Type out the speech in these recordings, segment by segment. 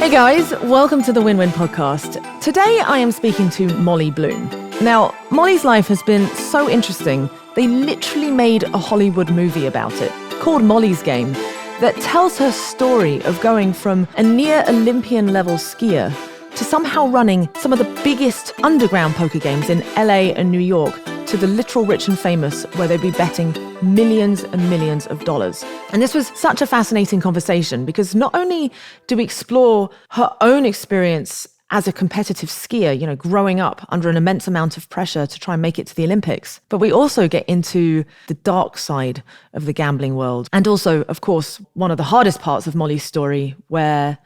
Hey guys, welcome to the Win-Win Podcast. Today I am speaking to Molly Bloom. Now, Molly's life has been so interesting, they literally made a Hollywood movie about it, called Molly's Game, that tells her story of going from a near Olympian level skier to somehow running some of the biggest underground poker games in LA and New York, to the literal rich and famous, where they'd be betting millions and millions of dollars. And this was such a fascinating conversation because not only do we explore her own experience as a competitive skier, growing up under an immense amount of pressure to try and make it to the Olympics, but we also get into the dark side of the gambling world. And also, of course, one of the hardest parts of Molly's story, where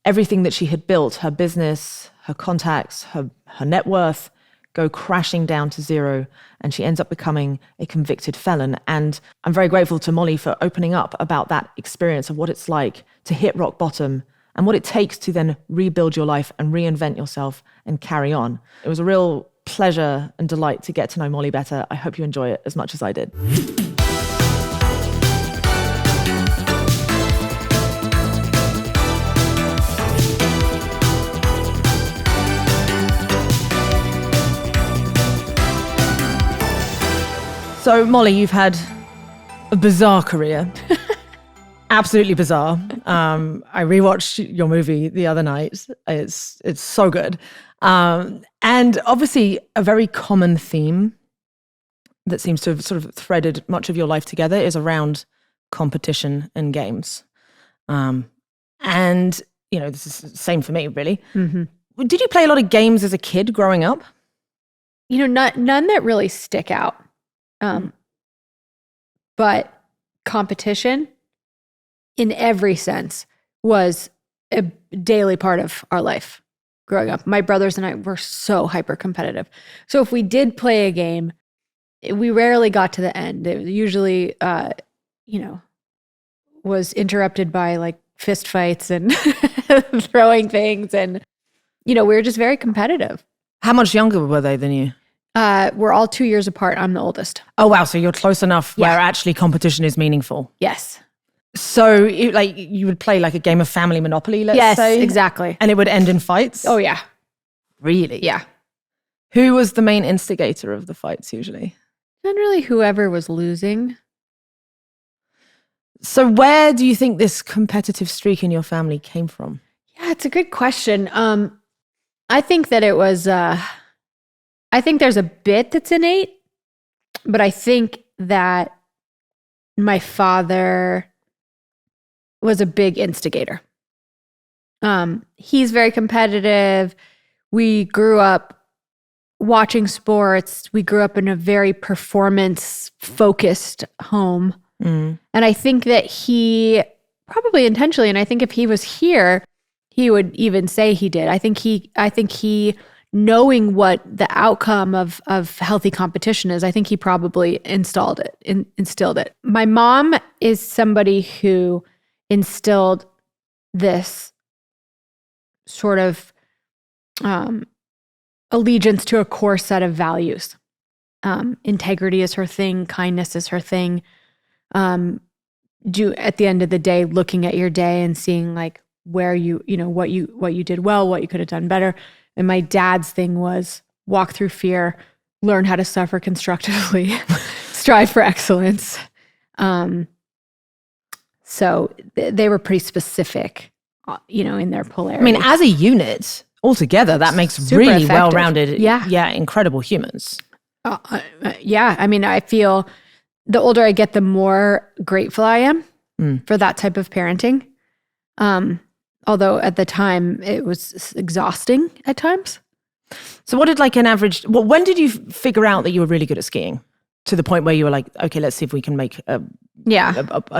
everything that she had built, her business, her contacts, her net worth, go crashing down to zero, and she ends up becoming a convicted felon. And I'm very grateful to Molly for opening up about that experience of what it's like to hit rock bottom and what it takes to then rebuild your life and reinvent yourself and carry on. It was a real pleasure and delight to get to know Molly better. I hope you enjoy it as much as I did. So, Molly, you've had a bizarre career. Absolutely bizarre. I rewatched your movie the other night. It's so good. And obviously a very common theme that seems to have sort of threaded much of your life together is around competition and games. And, this is the same for me, really. Mm-hmm. Did you play a lot of games as a kid growing up? None that really stick out. But competition in every sense was a daily part of our life growing up. My brothers and I were so hyper competitive. So if we did play a game, we rarely got to the end. It usually, was interrupted by like fist fights and throwing things. And, we were just very competitive. How much younger were they than you? We're all 2 years apart. I'm the oldest. Oh, wow. So you're close enough where actually competition is meaningful. Yes. So you would play like a game of Family Monopoly, let's say? Yes, exactly. And it would end in fights? Oh, yeah. Really? Yeah. Who was the main instigator of the fights usually? Generally, whoever was losing. So where do you think this competitive streak in your family came from? Yeah, it's a good question. I think that it was... I think there's a bit that's innate, but I think that my father was a big instigator. He's very competitive. We grew up watching sports. We grew up in a very performance-focused home. Mm. And I think that he, probably intentionally, and I think if he was here, he would even say he did. I think he knowing what the outcome of healthy competition is, I think he probably instilled it. My mom is somebody who instilled this sort of allegiance to a core set of values. Integrity is her thing. Kindness is her thing. At the end of the day, looking at your day and seeing like where what you did well, what you could have done better. And my dad's thing was walk through fear, learn how to suffer constructively, strive for excellence. So they were pretty specific, in their polarity. I mean, as a unit, altogether, that makes super really effective. Well-rounded, incredible humans. Yeah, I mean, I feel the older I get, the more grateful I am for that type of parenting. Although at the time it was exhausting at times. So what did like an average, when did you figure out that you were really good at skiing? To the point where you were like, okay, let's see if we can make a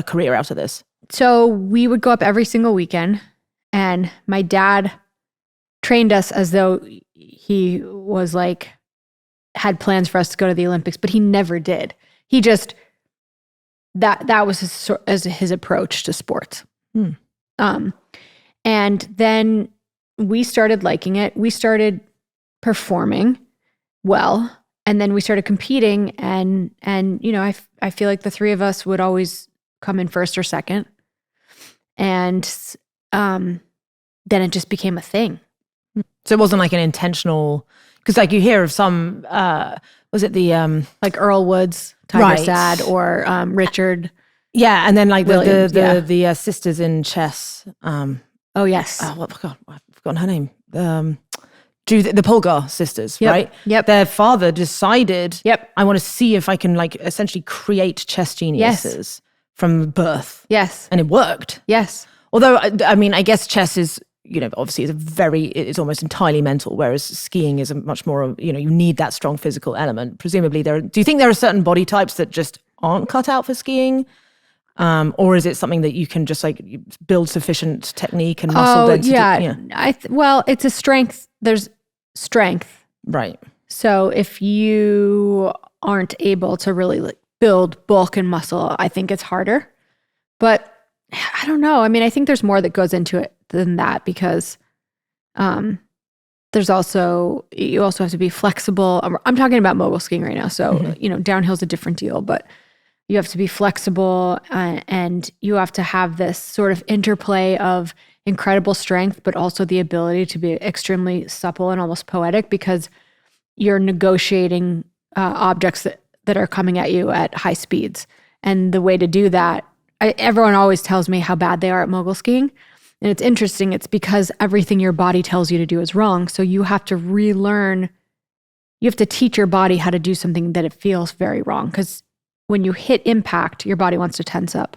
career out of this. So we would go up every single weekend, and my dad trained us as though he was like, had plans for us to go to the Olympics, but he never did. He just, that was his approach to sports. And then we started liking it. We started performing well, and then we started competing. And I feel like the three of us would always come in first or second. And then it just became a thing. So it wasn't like an intentional, because like you hear of some, was it the like Earl Woods, Tiger Right. Sad, or Richard. yeah, and then like Williams, the sisters in chess. Oh yes, God, I've forgotten her name. The Polgar sisters, Yep, right? yep. Their father decided, Yep. I want to see if I can like essentially create chess geniuses from birth, yes, and it worked. yes. Although, I mean, I guess chess is, obviously it's almost entirely mental, whereas skiing is a much more, you need that strong physical element. Presumably do you think there are certain body types that just aren't cut out for skiing? Or is it something that you can just like build sufficient technique and muscle density? Yeah. Well, it's a strength. There's strength. Right. So if you aren't able to really like build bulk and muscle, I think it's harder. But I don't know. I mean, I think there's more that goes into it than that, because you also have to be flexible. I'm talking about mogul skiing right now. So, downhill's a different deal, but you have to be flexible, and you have to have this sort of interplay of incredible strength, but also the ability to be extremely supple and almost poetic, because you're negotiating objects that are coming at you at high speeds. And the way to do that, everyone always tells me how bad they are at mogul skiing. And it's interesting. It's because everything your body tells you to do is wrong. So you have to relearn. You have to teach your body how to do something that it feels very wrong. Because when you hit impact, your body wants to tense up.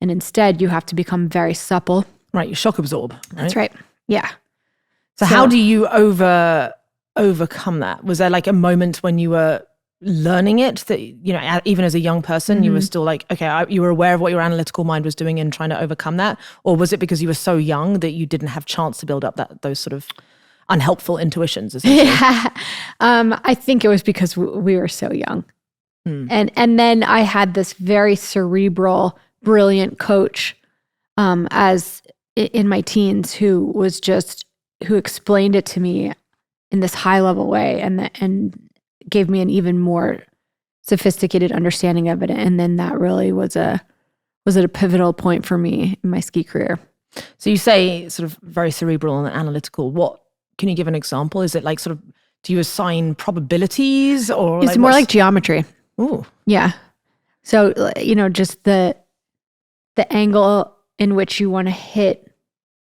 And instead, you have to become very supple. Right. You shock absorb. Right? That's right. Yeah. So how do you overcome that? Was there like a moment when you were learning it that, even as a young person, you were still like, okay, you were aware of what your analytical mind was doing and trying to overcome that? Or was it because you were so young that you didn't have chance to build up those sort of unhelpful intuitions, essentially? Yeah. I think it was because we were so young. And then I had this very cerebral, brilliant coach as in my teens who explained it to me in this high level way and gave me an even more sophisticated understanding of it. And then that really was a pivotal point for me in my ski career. So you say sort of very cerebral and analytical. What can you give an example? Is it like sort of, do you assign probabilities, or It's more like geometry. Ooh. Yeah. So, just the angle in which you want to hit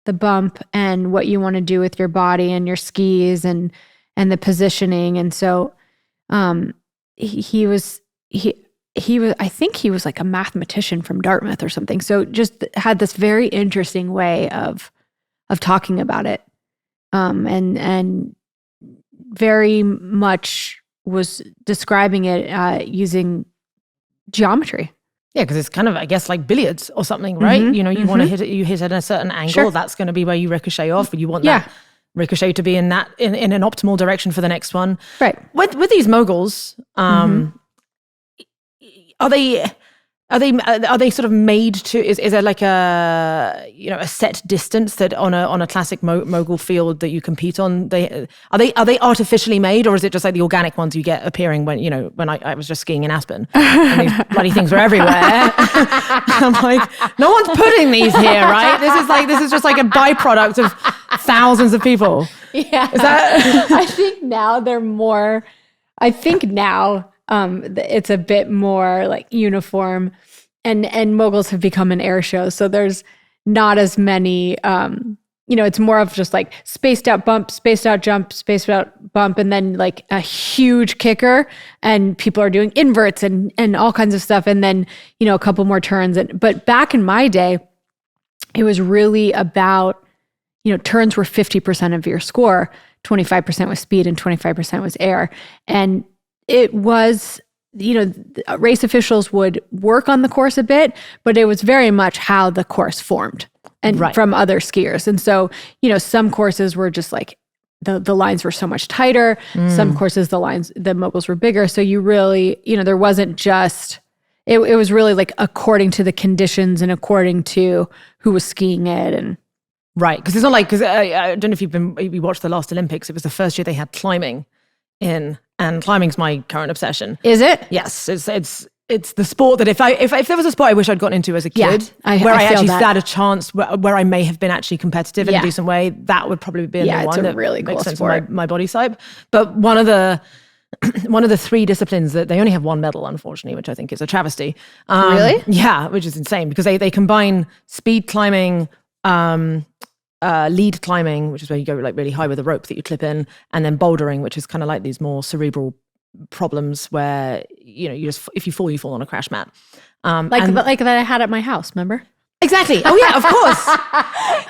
the bump and what you want to do with your body and your skis and the positioning. And so, he was, I think he was like a mathematician from Dartmouth or something. So just had this very interesting way of talking about it. And very much was describing it using geometry. Yeah, because it's kind of, I guess, like billiards or something, right? You want to hit it, you hit at a certain angle. Sure. That's going to be where you ricochet off, but you want that ricochet to be in an optimal direction for the next one. Right. With these moguls, are they sort of made to? Is there like a set distance that on a classic mogul field that you compete on? Are they artificially made, or is it just like the organic ones you get appearing when I was just skiing in Aspen and these bloody things were everywhere? I'm like, no one's putting these here, right? This is just like a byproduct of thousands of people. Yeah. Is that? I think now they're more. I think now. It's a bit more like uniform, and moguls have become an air show. So there's not as many, it's more of just like spaced out bump, spaced out jump, spaced out bump, and then like a huge kicker, and people are doing inverts and all kinds of stuff. And then, a couple more turns. But back in my day, it was really about, turns were 50% of your score, 25% was speed and 25% was air. And it was, race officials would work on the course a bit, but it was very much how the course formed and from other skiers. And so, some courses were just like the lines were so much tighter. Some courses, the moguls were bigger. So you really, there wasn't just, it was really like according to the conditions and according to who was skiing it. And right. Because it's not like, because I don't know if you watched the last Olympics, it was the first year they had climbing in. And climbing's my current obsession. Is it? Yes, it's it's the sport that if there was a sport I wish I'd gotten into as a kid, I where I feel actually that. had a chance, where I may have been actually competitive in a decent way, that would probably be the it's one a that really cool makes sense sport. for my body type. But one of the 3 disciplines that they only have 1 medal, unfortunately, which I think is a travesty. Really? Yeah, which is insane because they combine speed climbing, lead climbing, which is where you go like really high with a rope that you clip in, and then bouldering, which is kind of like these more cerebral problems where you just if you fall on a crash mat. Like that I had at my house, remember? Exactly. Oh yeah, of course.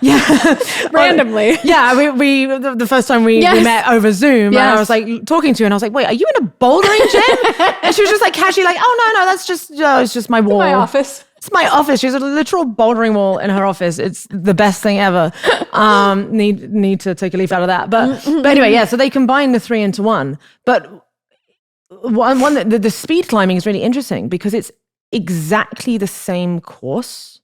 Yeah. Randomly. Yeah, we the first time we met over Zoom, and I was like talking to you, and I was like, "Wait, are you in a bouldering gym?" And she was just like casually like, "Oh no, that's just it's just my wall, My office. It's my office." She's a literal bouldering wall in her office. It's the best thing ever. Need to take a leaf out of that. But anyway, yeah. So they combine the 3 into 1. But one the speed climbing is really interesting because it's exactly the same course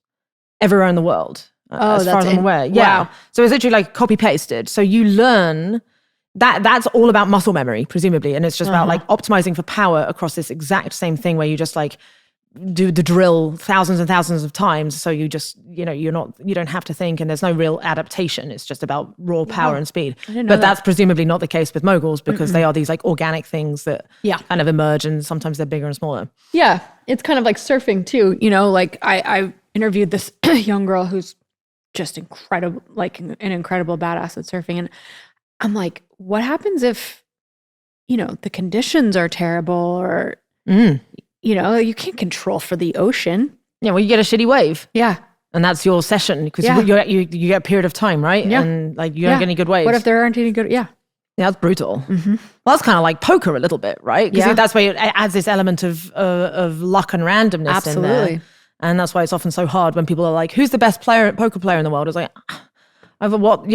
everywhere in the world, as far as I'm aware. Yeah. Wow. So it's literally like copy pasted. So you learn that's all about muscle memory, presumably. And it's just about like optimizing for power across this exact same thing where you just like do the drill thousands and thousands of times. So you just, you don't have to think and there's no real adaptation. It's just about raw power and speed. But that's presumably not the case with moguls because they are these like organic things that kind of emerge and sometimes they're bigger and smaller. Yeah. It's kind of like surfing too. Like I interviewed this young girl who's just incredible, like an incredible badass at surfing. And I'm like, what happens if, the conditions are terrible or, you can't control for the ocean. Yeah, well, you get a shitty wave. Yeah. And that's your session because you get a period of time, right? Yeah. And like you don't get any good waves. What if there aren't any good? Yeah. Yeah, that's brutal. Well, that's kind of like poker a little bit, right? Because that's where it adds this element of luck and randomness in there. Absolutely. And that's why it's often so hard when people are like, who's the best poker player in the world? It's like, over what,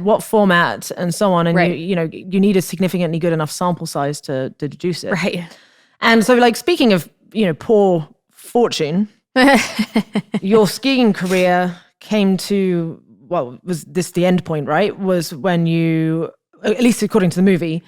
what format and so on. And you need a significantly good enough sample size to deduce it. Right. And so like, speaking of, poor fortune, your skiing career came to, was this the end point, right? Was when you, at least according to the movie,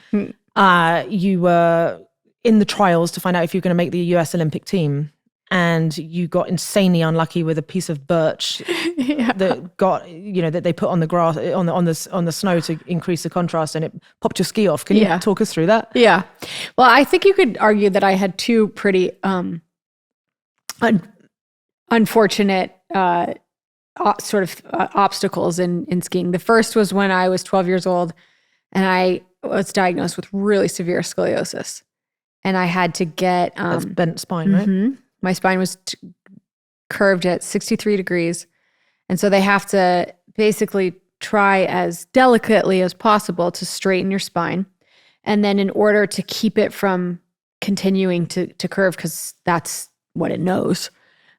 you were in the trials to find out if you're going to make the US Olympic team. And you got insanely unlucky with a piece of birch that got, that they put on the grass, on the snow to increase the contrast, and it popped your ski off. Can you talk us through that? Yeah. Well, I think you could argue that I had 2 pretty unfortunate obstacles in skiing. The first was when I was 12 years old, and I was diagnosed with really severe scoliosis, and I had to get that's bent spine, right? My spine was curved at 63 degrees. And so they have to basically try as delicately as possible to straighten your spine. And then in order to keep it from continuing to curve, because that's what it knows,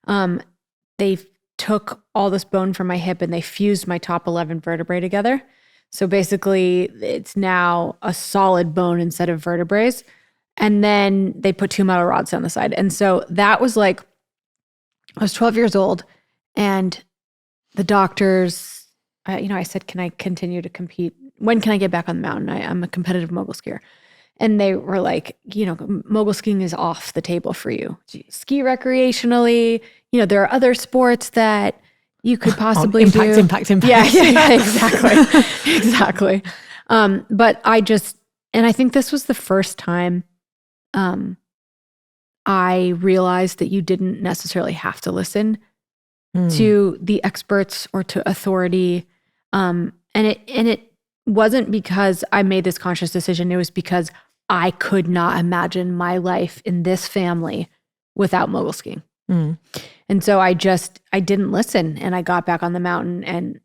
they took all this bone from my hip and they fused my top 11 vertebrae together. So basically it's now a solid bone instead of vertebrae. And then they put 2 metal rods on the side. And so that was like, I was 12 years old and the doctors, I said, can I continue to compete? When can I get back on the mountain? I'm a competitive mogul skier. And they were like, mogul skiing is off the table for you. Ski recreationally, there are other sports that you could possibly do. Impact. Yeah, exactly. Exactly. But and I think this was the first time I realized that you didn't necessarily have to listen to the experts or to authority. And it wasn't because I made this conscious decision. It was because I could not imagine my life in this family without mogul skiing. And so I didn't listen, and I got back on the mountain and,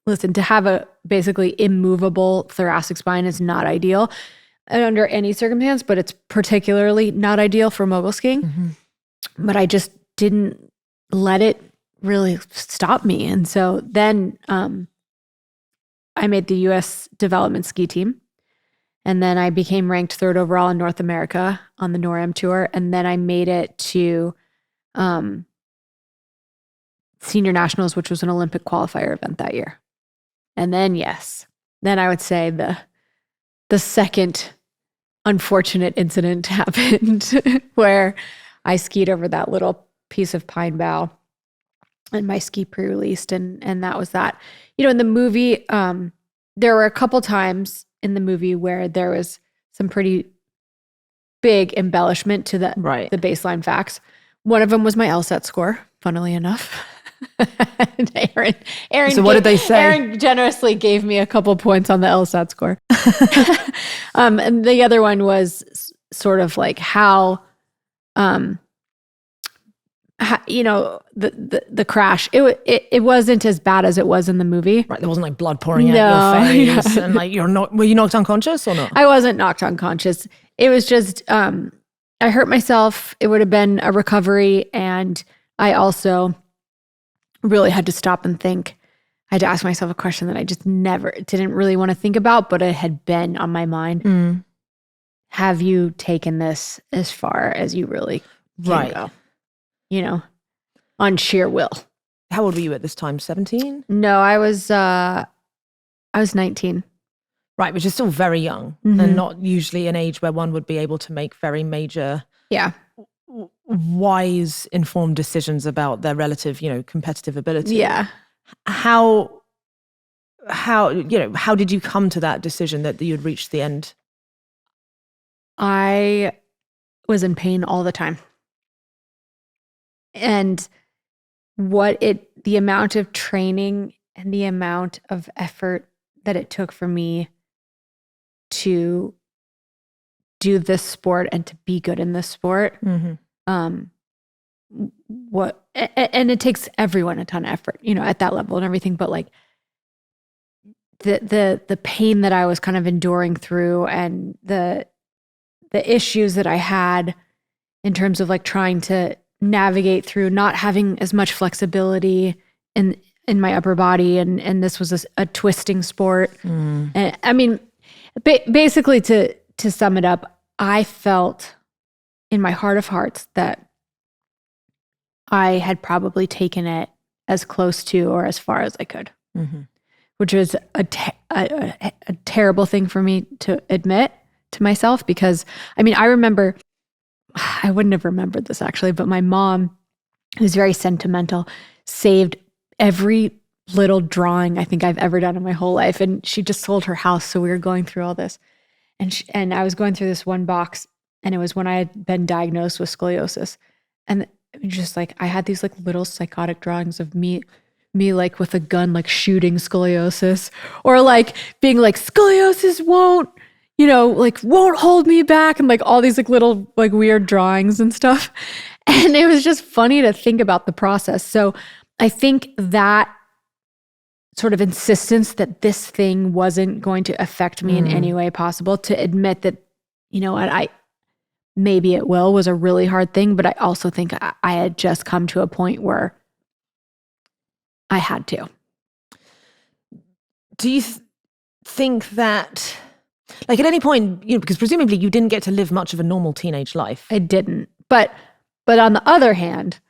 listen, to have a basically immovable thoracic spine is not ideal under any circumstance, but it's particularly not ideal for mogul skiing. But I just didn't let it really stop me. And so then I made the US development ski team. And then I became ranked 3rd overall in North America on the NORAM tour. And then I made it to Senior Nationals, which was an Olympic qualifier event that year. And then, then I would say the second unfortunate incident happened where I skied over that little piece of pine bough and my ski pre-released, and that was that. In the movie, there were a couple times in the movie where there was some pretty big embellishment to the baseline facts. One of them was my LSAT score, funnily enough. Aaron, so what did they say? Aaron generously gave me a couple points on the LSAT score. And the other one was sort of like how the crash. It wasn't as bad as it was in the movie. Right, there wasn't like blood pouring out your face, and like were you knocked unconscious or not? I wasn't knocked unconscious. It was just I hurt myself. It would have been a recovery, and I also really had to stop and think. I had to ask myself a question that I just didn't really want to think about, but it had been on my mind. Have you taken this as far as you really can go? On sheer will. How old were you at this time? 17? No, I was 19. Right, which is still very young, and not usually an age where one would be able to make very major, wise, informed decisions about their relative, competitive ability. Yeah. How did you come to that decision that you'd reached the end? I was in pain all the time. And the amount of training and the amount of effort that it took for me to do this sport and to be good in this sport, and it takes everyone a ton of effort, at that level and everything, but like the pain that I was kind of enduring through, and the issues that I had in terms of like trying to navigate through not having as much flexibility in my upper body, and this was a twisting sport. And I mean, basically to sum it up, I felt in my heart of hearts that I had probably taken it as close to or as far as I could, which was a terrible thing for me to admit to myself, because I mean, I remember, I wouldn't have remembered this actually, but my mom, who's very sentimental, saved every little drawing I think I've ever done in my whole life. And she just sold her house. So we were going through all this, and I was going through this one box, and it was when I had been diagnosed with scoliosis. And just like, I had these like little psychotic drawings of me like with a gun, like shooting scoliosis, or like being like, scoliosis won't hold me back, and like all these like little like weird drawings and stuff. And it was just funny to think about the process. So I think that sort of insistence that this thing wasn't going to affect me in any way possible, to admit that, maybe it was a really hard thing, but I also think I had just come to a point where I had to. Do you think that, like at any point, because presumably you didn't get to live much of a normal teenage life. I didn't. But on the other hand,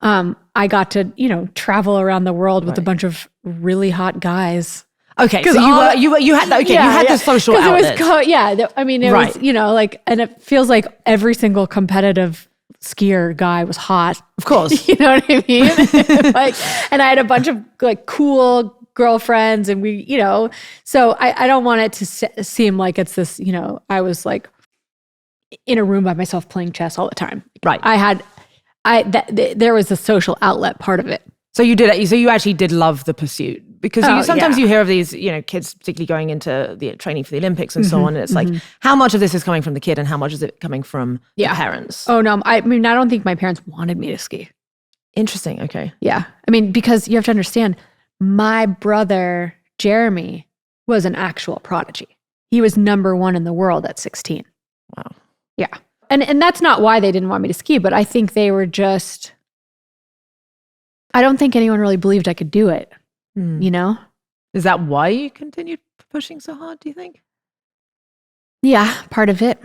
I got to, travel around the world with a bunch of really hot guys. Okay, so you had that. Okay, you had the social outlet. It was, and it feels like every single competitive skier guy was hot. Of course. You know what I mean? And I had a bunch of like cool girlfriends, and we, so I don't want it to seem like it's this, I was like in a room by myself playing chess all the time. Right. There was a social outlet part of it. So you did. So you actually did love the pursuit, because sometimes you hear of these, kids particularly going into the training for the Olympics and so on. And it's like, how much of this is coming from the kid and how much is it coming from the parents? Oh no, I mean, I don't think my parents wanted me to ski. Interesting. Okay. Yeah, I mean, because you have to understand, my brother Jeremy was an actual prodigy. He was number 1 in the world at 16. Wow. Yeah, and that's not why they didn't want me to ski, but I think they were just. I don't think anyone really believed I could do it, Is that why you continued pushing so hard, do you think? Yeah, part of it.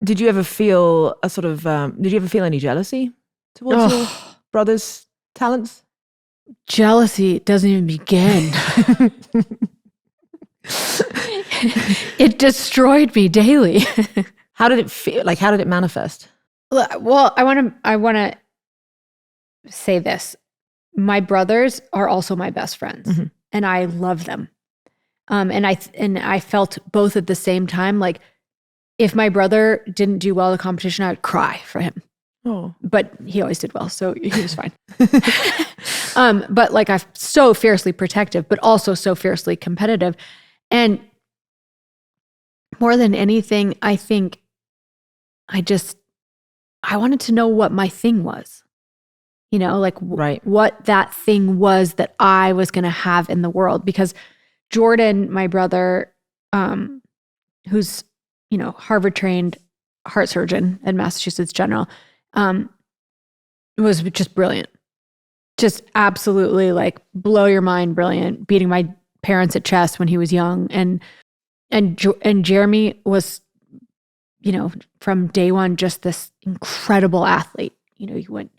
Did you ever feel any jealousy towards your brother's talents? Jealousy doesn't even begin. It destroyed me daily. How did it feel? Like, how did it manifest? Well, I want to say this. My brothers are also my best friends, and I love them. And I felt both at the same time. Like, if my brother didn't do well in the competition, I would cry for him. Oh, but he always did well, so he was fine. But like, I'm so fiercely protective, but also so fiercely competitive. And more than anything, I think I wanted to know what my thing was, like what that thing was that I was going to have in the world. Because Jordan, my brother, who's, Harvard trained heart surgeon at Massachusetts General, was just brilliant. Just absolutely like blow your mind brilliant, beating my parents at chess when he was young. And Jeremy was, from day one, just this incredible athlete. He went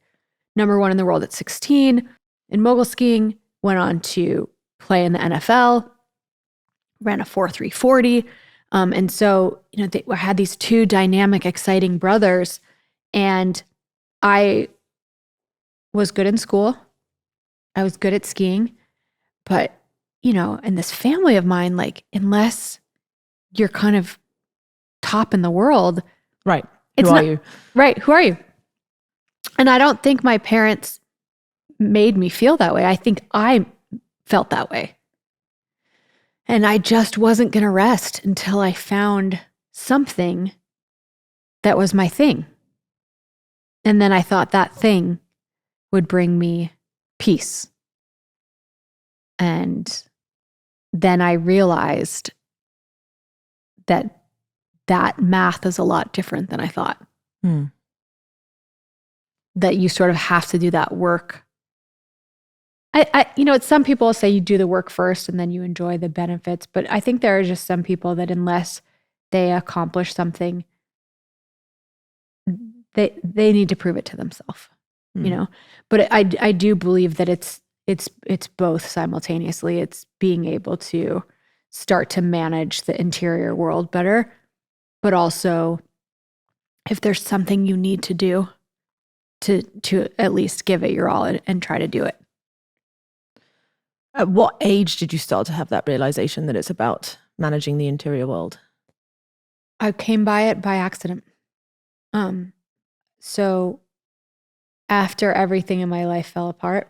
number 1 in the world at 16 in mogul skiing, went on to play in the NFL, ran a 4.3 40. And so, they had these 2 dynamic, exciting brothers. And I was good in school. I was good at skiing. But, in this family of mine, like, unless you're kind of top in the world. Right. Who are you? Right. Who are you? And I don't think my parents made me feel that way. I think I felt that way. And I just wasn't going to rest until I found something that was my thing. And then I thought that thing would bring me peace. And then I realized that math is a lot different than I thought. That you sort of have to do that work. Some people say you do the work first and then you enjoy the benefits. But I think there are just some people that unless they accomplish something, they need to prove it to themselves, But I do believe that it's both simultaneously. It's being able to start to manage the interior world better, but also if there's something you need to do, to at least give it your all and try to do it. At what age did you start to have that realization that it's about managing the interior world? I came by it by accident. So after everything in my life fell apart,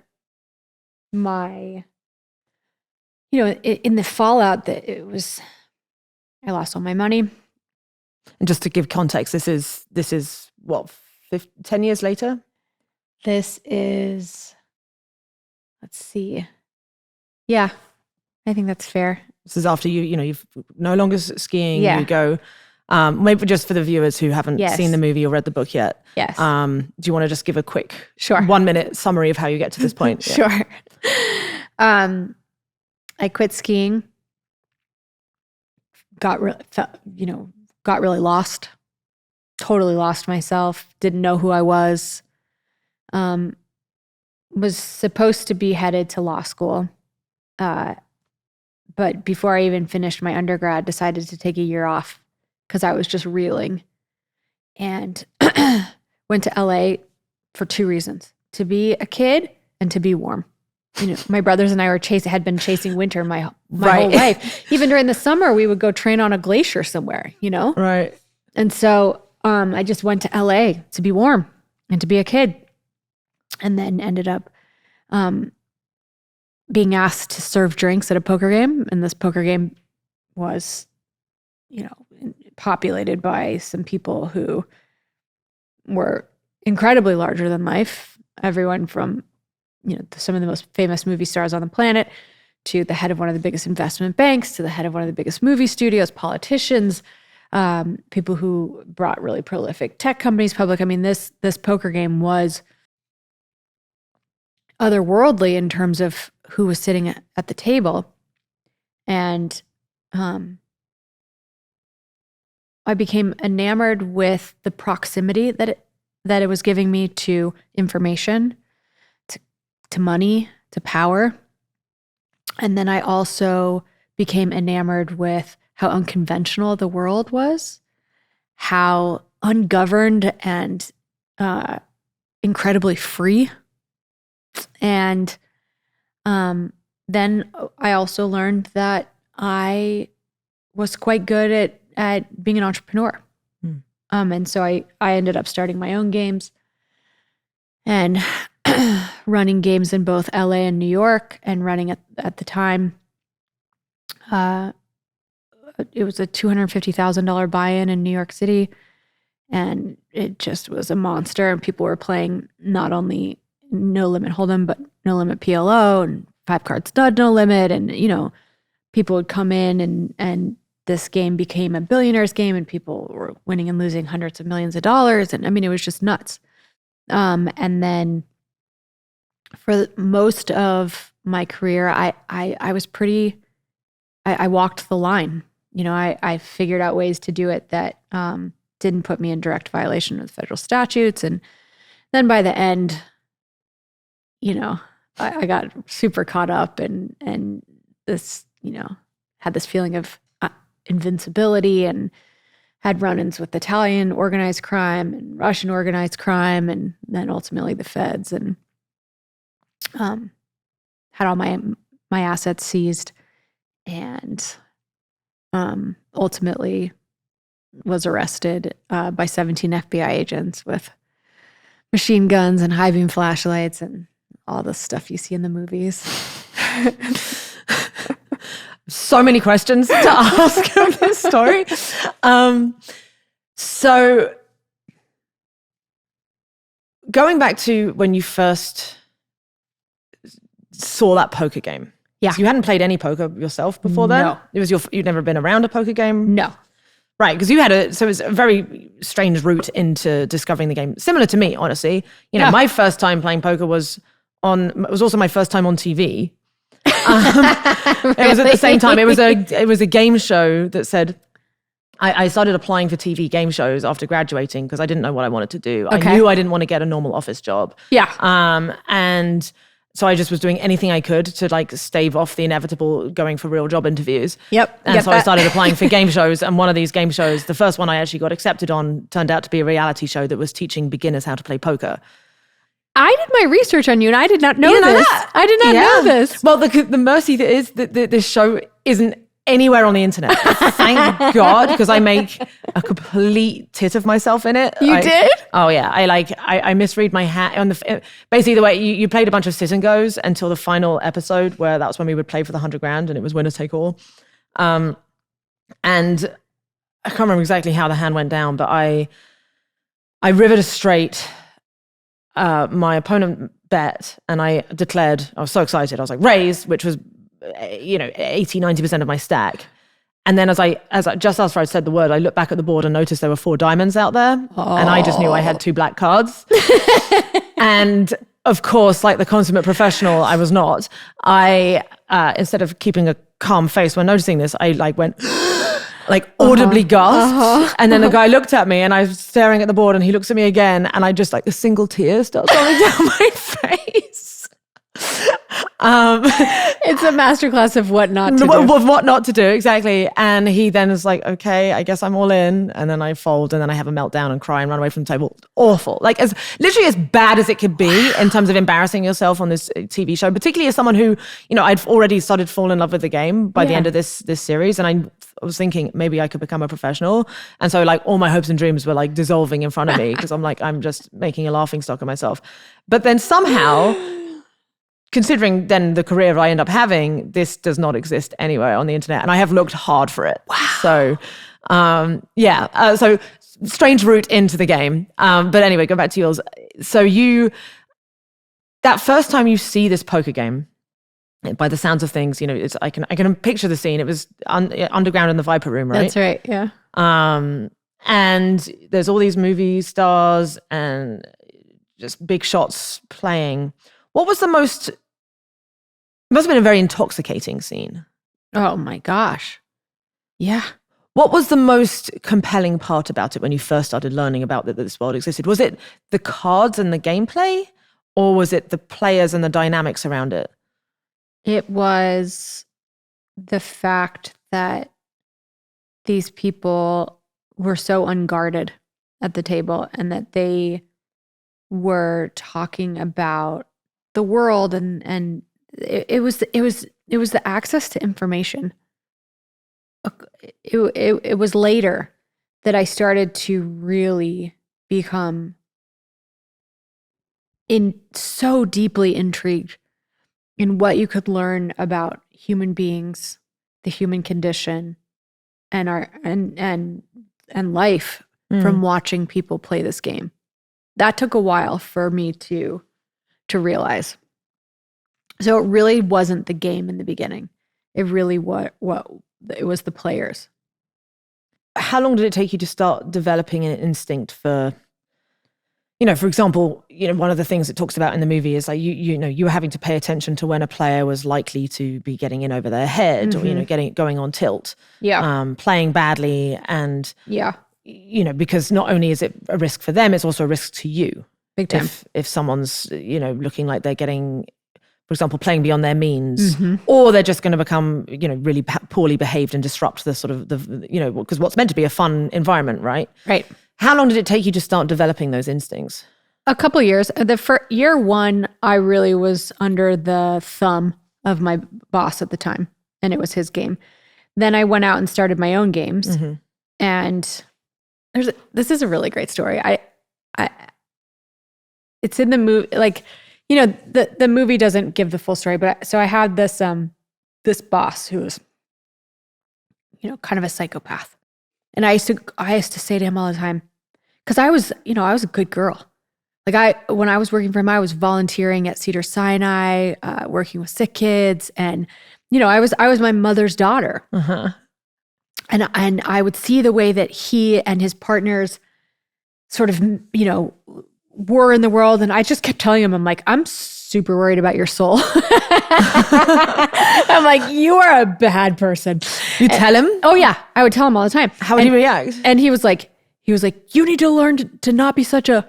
in the fallout I lost all my money. And just to give context, this is what, 10 years later? This is, let's see. Yeah, I think that's fair. This is after you've no longer skiing. Yeah. You go, maybe just for the viewers who haven't seen the movie or read the book yet. Yes. Do you want to just give a quick 1-minute summary of how you get to this point? Sure. I quit skiing, got really lost, totally lost myself, didn't know who I was supposed to be headed to law school. But before I even finished my undergrad, decided to take a year off because I was just reeling, and went to LA for 2 reasons: to be a kid and to be warm. My brothers and I had been chasing winter my whole life. Even during the summer, we would go train on a glacier somewhere, Right. And so I just went to LA to be warm and to be a kid, and then ended up being asked to serve drinks at a poker game. And this poker game was, populated by some people who were incredibly larger than life. Everyone from, some of the most famous movie stars on the planet, to the head of one of the biggest investment banks, to the head of one of the biggest movie studios, politicians, people who brought really prolific tech companies public. I mean, this poker game was otherworldly in terms of who was sitting at the table. And I became enamored with the proximity that it was giving me to information, to money, to power. And then I also became enamored with how unconventional the world was, how ungoverned and incredibly free. And then I also learned that I was quite good at being an entrepreneur. And so I ended up starting my own games and running games in both LA and New York, and running at the time, it was a $250,000 buy-in in New York City. And it just was a monster. And people were playing not only No Limit Hold'em, but No Limit PLO and 5-card stud No Limit. And, people would come in and this game became a billionaire's game, and people were winning and losing hundreds of millions of dollars. And I mean, it was just nuts. And then for most of my career, I was pretty, I walked the line. I figured out ways to do it that didn't put me in direct violation of federal statutes. And then by the end, I got super caught up and this, had this feeling of invincibility, and had run-ins with Italian organized crime and Russian organized crime, and then ultimately the feds, and had all my assets seized, and ultimately was arrested by 17 FBI agents with machine guns and high beam flashlights and all the stuff you see in the movies. So many questions to ask of this story. So going back to when you first saw that poker game. Yeah. So you hadn't played any poker yourself before then? No. It was you'd never been around a poker game? No. Right, because you had so it was a very strange route into discovering the game. Similar to me, honestly. My first time playing poker was also my first time on TV. It was at the same time. It was a game show that said, I started applying for TV game shows after graduating because I didn't know what I wanted to do. Okay. I knew I didn't want to get a normal office job. Yeah. And so I just was doing anything I could to stave off the inevitable going for real job interviews. Yep. And so I started applying for game shows. And one of these game shows, the first one I actually got accepted on, turned out to be a reality show that was teaching beginners how to play poker. I did my research on you, and I did not know You know this. that? I did not know this. Well, the mercy that is that this show isn't anywhere on the internet. Thank God, because I make a complete tit of myself in it. You did? Oh yeah. I misread my hat on basically the way you played a bunch of sit and goes until the final episode, where that was when we would play for the $100,000 and it was winner take all. And I can't remember exactly how the hand went down, but I rivered a straight. My opponent bet, and I declared, I was so excited. I was like, raise, which was, 80-90% of my stack. And then as I just after I said the word, I looked back at the board and noticed there were 4 diamonds out there. Oh. And I just knew I had 2 black cards. And of course, like the consummate professional I was not, I, instead of keeping a calm face when noticing this, I went... audibly gasped. And then the guy looked at me, and I was staring at the board, and he looks at me again, and I just a single tear starts rolling down my face. It's a masterclass of what not to do. Of what not to do, exactly. And he then is like, okay, I guess I'm all in. And then I fold, and then I have a meltdown and cry and run away from the table. Awful. As literally as bad as it could be in terms of embarrassing yourself on this TV show, particularly as someone who, I'd already started to fall in love with the game by the end of this series. And I was thinking maybe I could become a professional. And so all my hopes and dreams were dissolving in front of me, because I'm just making a laughing stock of myself. But then somehow, considering then the career I end up having, this does not exist anywhere on the internet. And I have looked hard for it. Wow. So, so strange route into the game. But anyway, go back to yours. So that first time you see this poker game, by the sounds of things, I can picture the scene. It was underground in the Viper Room, right? That's right, yeah. And there's all these movie stars and just big shots playing. What was it must have been a very intoxicating scene. Oh my gosh. Yeah. What was the most compelling part about it when you first started learning about that this world existed? Was it the cards and the gameplay, or was it the players and the dynamics around it? It was the fact that these people were so unguarded at the table, and that they were talking about the world, and it was the access to information. It was later that I started to really become so deeply intrigued in what you could learn about human beings, the human condition, and life from watching people play this game. That took a while for me to realize. So it really wasn't the game in the beginning. It really it was the players. How long did it take you to start developing an instinct for, for example, one of the things it talks about in the movie is like you were having to pay attention to when a player was likely to be getting in over their head, or going on tilt, playing badly, and because not only is it a risk for them, it's also a risk to you. Big time. If someone's looking like they're getting, for example, playing beyond their means, or they're just going to become really poorly behaved and disrupt the sort of because what's meant to be a fun environment, right? Right. How long did it take you to start developing those instincts? A couple of years. Year one, I really was under the thumb of my boss at the time, and it was his game. Then I went out and started my own games, and this is a really great story. It's in the movie, like, the movie doesn't give the full story, but so I had this boss who was, kind of a psychopath. And I used to say to him all the time, because I was a good girl. Like when I was working for him, I was volunteering at Cedars-Sinai, working with sick kids. And, I was my mother's daughter. And I would see the way that he and his partners sort of, were in the world. And I just kept telling him, I'm like, I'm super worried about your soul. I'm like, you are a bad person. You tell him? Oh yeah. I would tell him all the time. How would he react? And he was like, you need to learn to not be such a,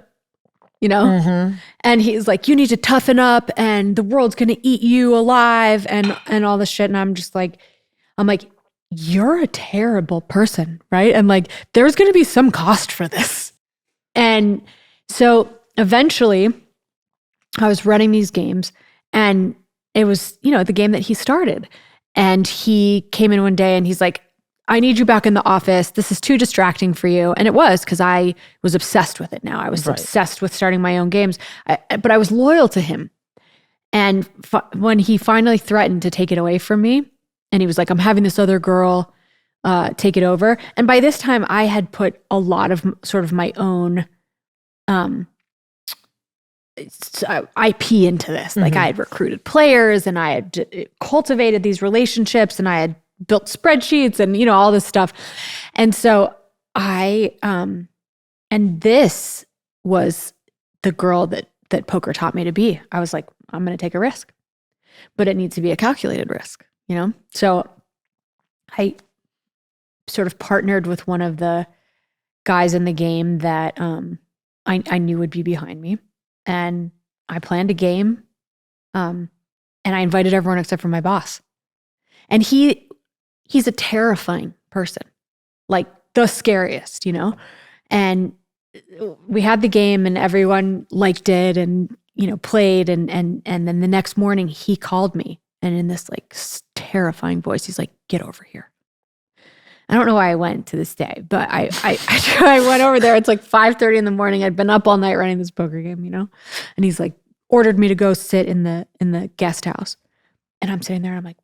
and he's like, you need to toughen up, and the world's going to eat you alive, and all this shit. And I'm like, you're a terrible person. Right. And like, there's going to be some cost for this. And so eventually I was running these games, and it was, the game that he started. And he came in one day and he's like, I need you back in the office. This is too distracting for you. And it was, because I was obsessed with it now. I was obsessed with starting my own games, but I was loyal to him. And when he finally threatened to take it away from me, and he was like, I'm having this other girl take it over. And by this time I had put a lot of sort of my own IP into this. Like I had recruited players, and I had cultivated these relationships, and I had built spreadsheets, and all this stuff. And so and this was the girl that poker taught me to be. I was like, I'm going to take a risk, but it needs to be a calculated risk, So I sort of partnered with one of the guys in the game that I knew would be behind me. And I planned a game, and I invited everyone except for my boss. And he's a terrifying person, like the scariest, And we had the game, and everyone liked it, and played, and then the next morning he called me, and in this like terrifying voice, he's like, "Get over here." I don't know why I went to this day, but I went over there. It's like 5:30 in the morning. I'd been up all night running this poker game, and he's like ordered me to go sit in the guest house. And I'm sitting there and I'm like,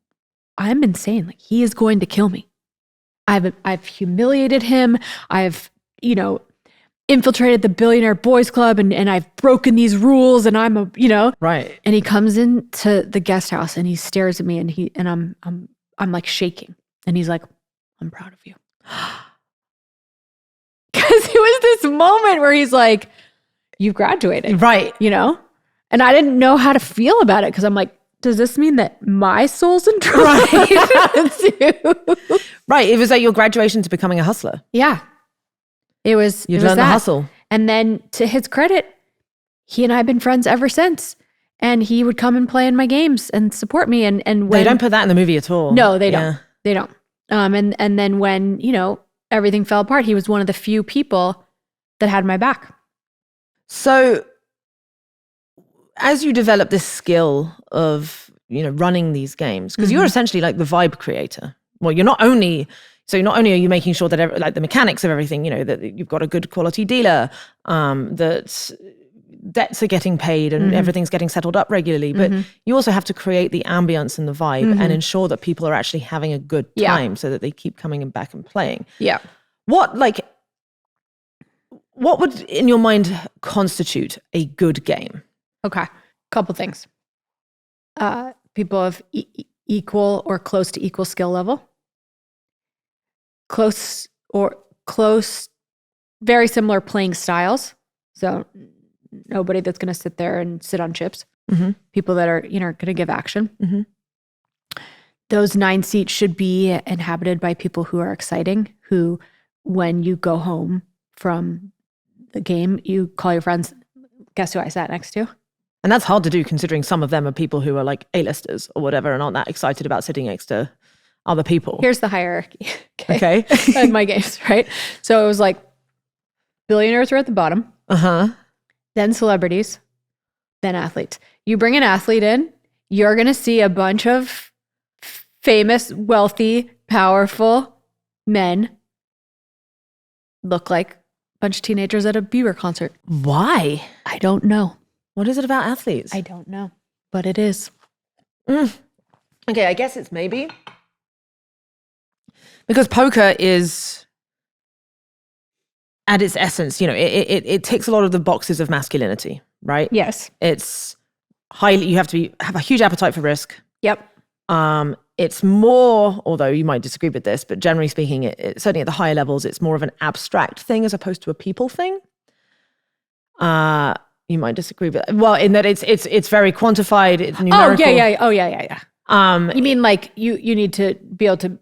I'm insane. Like, he is going to kill me. I've humiliated him. I've, infiltrated the Billionaire Boys Club, and I've broken these rules, and I'm Right. And he comes into the guest house and he stares at me, and I'm like shaking. And he's like, I'm proud of you. Because it was this moment where he's like, you've graduated. Right. And I didn't know how to feel about it, because I'm like, does this mean that my soul's in trouble? Right. It was like your graduation to becoming a hustler. Yeah. It was. You've learned the hustle. And then, to his credit, he and I have been friends ever since. And he would come and play in my games and support me. And when, they don't put that in the movie at all. No, they don't. They don't. And then when, everything fell apart, he was one of the few people that had my back. So as you develop this skill of, running these games, because you're essentially like the vibe creator. Well, not only are you making sure that the mechanics of everything, that you've got a good quality dealer, that debts are getting paid and everything's getting settled up regularly, but you also have to create the ambience and the vibe and ensure that people are actually having a good time so that they keep coming back and playing. Yeah. What would in your mind constitute a good game? Okay. Couple things. People of equal or close to equal skill level. Close, very similar playing styles. So nobody that's going to sit there and sit on chips. People that are, going to give action. Those 9 seats should be inhabited by people who are exciting, who, when you go home from the game, you call your friends, guess who I sat next to? And that's hard to do considering some of them are people who are like A-listers or whatever and aren't that excited about sitting next to other people. Here's the hierarchy. Okay. In my games, right? So it was like billionaires were at the bottom. Then celebrities, then athletes. You bring an athlete in, you're going to see a bunch of famous, wealthy, powerful men look like a bunch of teenagers at a Bieber concert. Why? I don't know. What is it about athletes? I don't know, but it is. Okay, I guess it's maybe because poker is, at its essence, it ticks a lot of the boxes of masculinity, right? Yes. It's highly, you have to have a huge appetite for risk. Yep. It's more, although you might disagree with this, but generally speaking, it certainly at the higher levels, it's more of an abstract thing as opposed to a people thing. You might disagree with, well, in that it's very quantified, it's numerical. Oh yeah. You mean like you need to be able to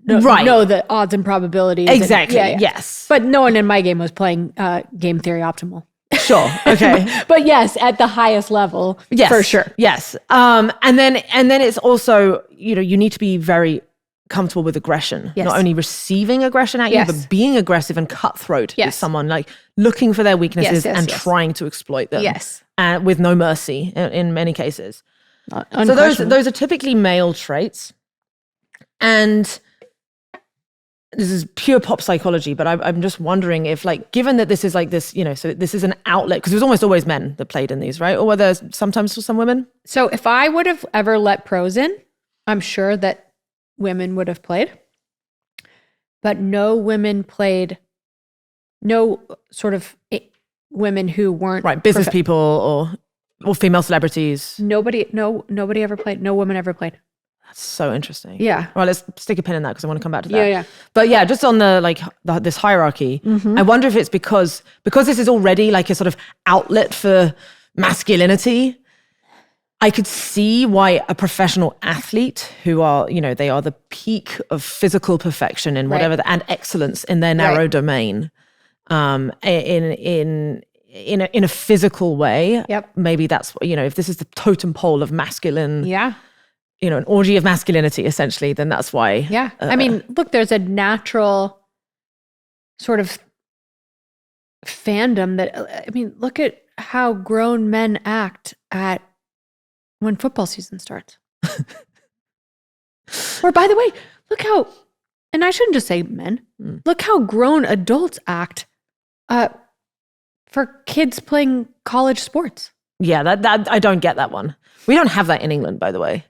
know the odds and probabilities. Exactly. And, Yes. But no one in my game was playing Game Theory Optimal. Sure. Okay. but yes, at the highest level, yes, for sure. Yes. And then it's also, you need to be very comfortable with aggression, not only receiving aggression at you, but being aggressive and cutthroat with someone, like looking for their weaknesses and trying to exploit them. Yes. With no mercy in many cases. So those are typically male traits. And this is pure pop psychology, but I'm just wondering if, like, given that this is like this, so this is an outlet, because there's almost always men that played in these, right? Or were there sometimes for some women? So if I would have ever let pros in, I'm sure that women would have played, but no women played, no sort of women who weren't right, business people or female celebrities. Nobody ever played. No woman ever played. That's so interesting. Yeah. Well, let's stick a pin in that because I want to come back to that. Yeah. But yeah, just on this hierarchy, I wonder if it's because this is already like a sort of outlet for masculinity. I could see why a professional athlete who are, they are the peak of physical perfection in whatever and excellence in their narrow domain, in a physical way. Yep. Maybe that's, if this is the totem pole of masculine. Yeah. An orgy of masculinity, essentially, then that's why. Yeah. I mean, look, there's a natural sort of fandom that, look at how grown men act when football season starts. Or, by the way, look how, and I shouldn't just say men, look how grown adults act for kids playing college sports. Yeah, that I don't get that one. We don't have that in England, by the way.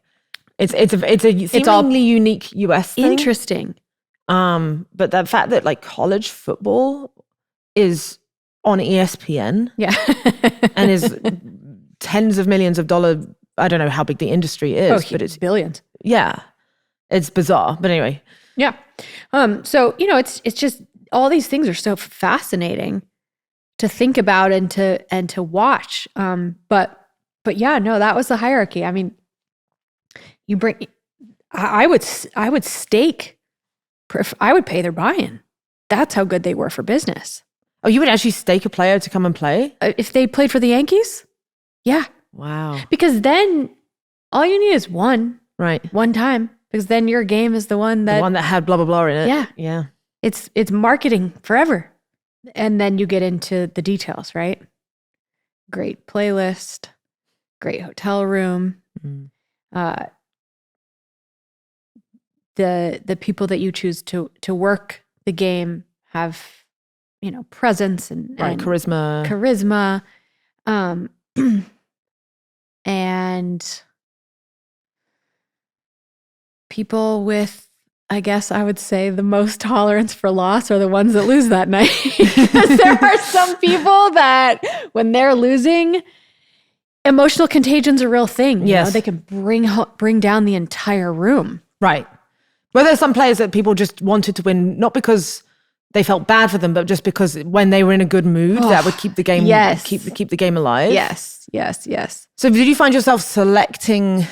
It's a seemingly unique US thing. Interesting. But the fact that like college football is on ESPN, and is tens of millions of dollars. I don't know how big the industry is, but it's billions. Yeah, it's bizarre. But anyway, yeah. So it's just all these things are so fascinating to think about and to watch. But yeah, no, that was the hierarchy. I mean, I would stake. I would pay their buy-in. That's how good they were for business. Oh, you would actually stake a player to come and play? If they played for the Yankees? Yeah. Wow. Because then all you need is one. Right. One time. because then your game is the one The one that had blah, blah, blah in it. Yeah. Yeah. It's marketing forever. And then you get into the details, right? Great playlist, great hotel room. The people that you choose to work the game have, presence and charisma. And people with, I guess I would say, the most tolerance for loss are the ones that lose that night. Because there are some people that when they're losing, emotional contagion's a real thing. Yes. They can bring down the entire room. Right. Well, there's some players that people just wanted to win, not because they felt bad for them, but just because when they were in a good mood, that would keep the game keep the game alive. Yes. So did you find yourself selecting?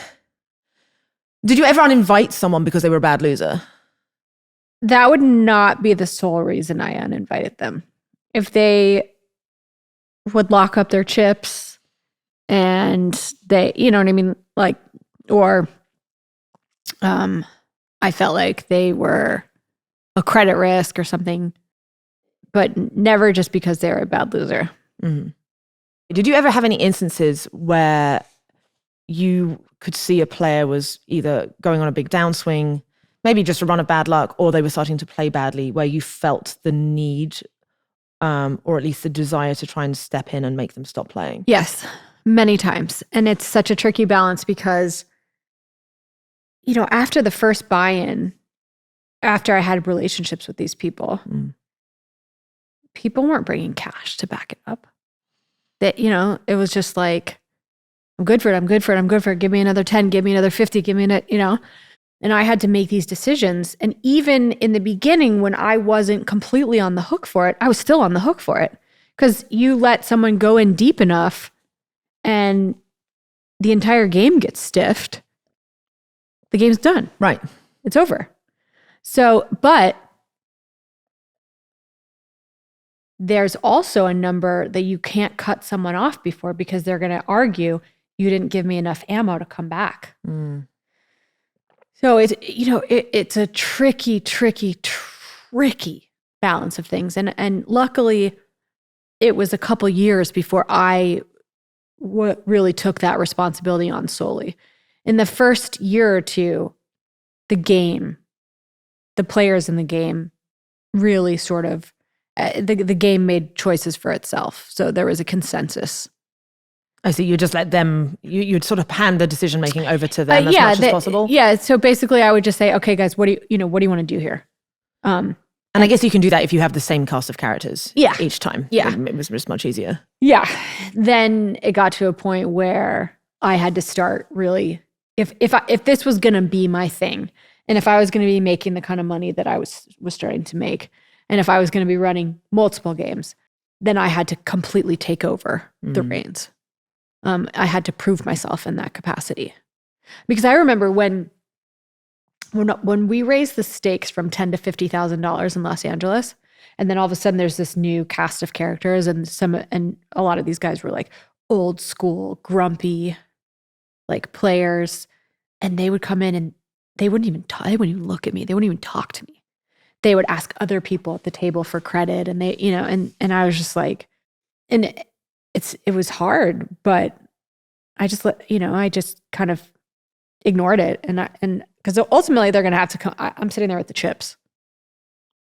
Did you ever uninvite someone because they were a bad loser? That would not be the sole reason I uninvited them. If they would lock up their chips and they, you know what I mean? Like, or I felt like they were a credit risk or something, but never just because they were a bad loser. Mm-hmm. Did you ever have any instances where you could see a player was either going on a big downswing, maybe just a run of bad luck, or they were starting to play badly, where you felt the need or at least the desire to try and step in and make them stop playing? Yes, many times. And it's such a tricky balance because, after the first buy-in, after I had relationships with these people, people weren't bringing cash to back it up. That, it was just like, I'm good for it. Give me another 10, give me another 50, give me and I had to make these decisions. And even in the beginning, when I wasn't completely on the hook for it, I was still on the hook for it. Because you let someone go in deep enough and the entire game gets stiffed, the game's done. Right. It's over. So, but there's also a number that you can't cut someone off before because they're going to argue, you didn't give me enough ammo to come back. So it's a tricky balance of things. And luckily it was a couple years before I really took that responsibility on solely. In the first year or two, the players in the game really sort of, the game made choices for itself. So there was a consensus. I see. You just let them, you'd sort of hand the decision making over to them as much as possible. Yeah. So basically I would just say, okay, guys, what do you want to do here? And I guess you can do that if you have the same cast of characters each time. Yeah. It was just much easier. Yeah. Then it got to a point where I had to start really, if this was going to be my thing, and if I was going to be making the kind of money that I was starting to make, and if I was going to be running multiple games, then I had to completely take over the reins. I had to prove myself in that capacity. Because I remember when we raised the stakes from $10,000 to $50,000 in Los Angeles, and then all of a sudden there's this new cast of characters, and a lot of these guys were like old school, grumpy, like players, and they would come in and they wouldn't even look at me. They wouldn't even talk to me. They would ask other people at the table for credit, and they, and I was just like, and it was hard, but I just I just kind of ignored it, and because ultimately they're going to have to come. I'm sitting there with the chips,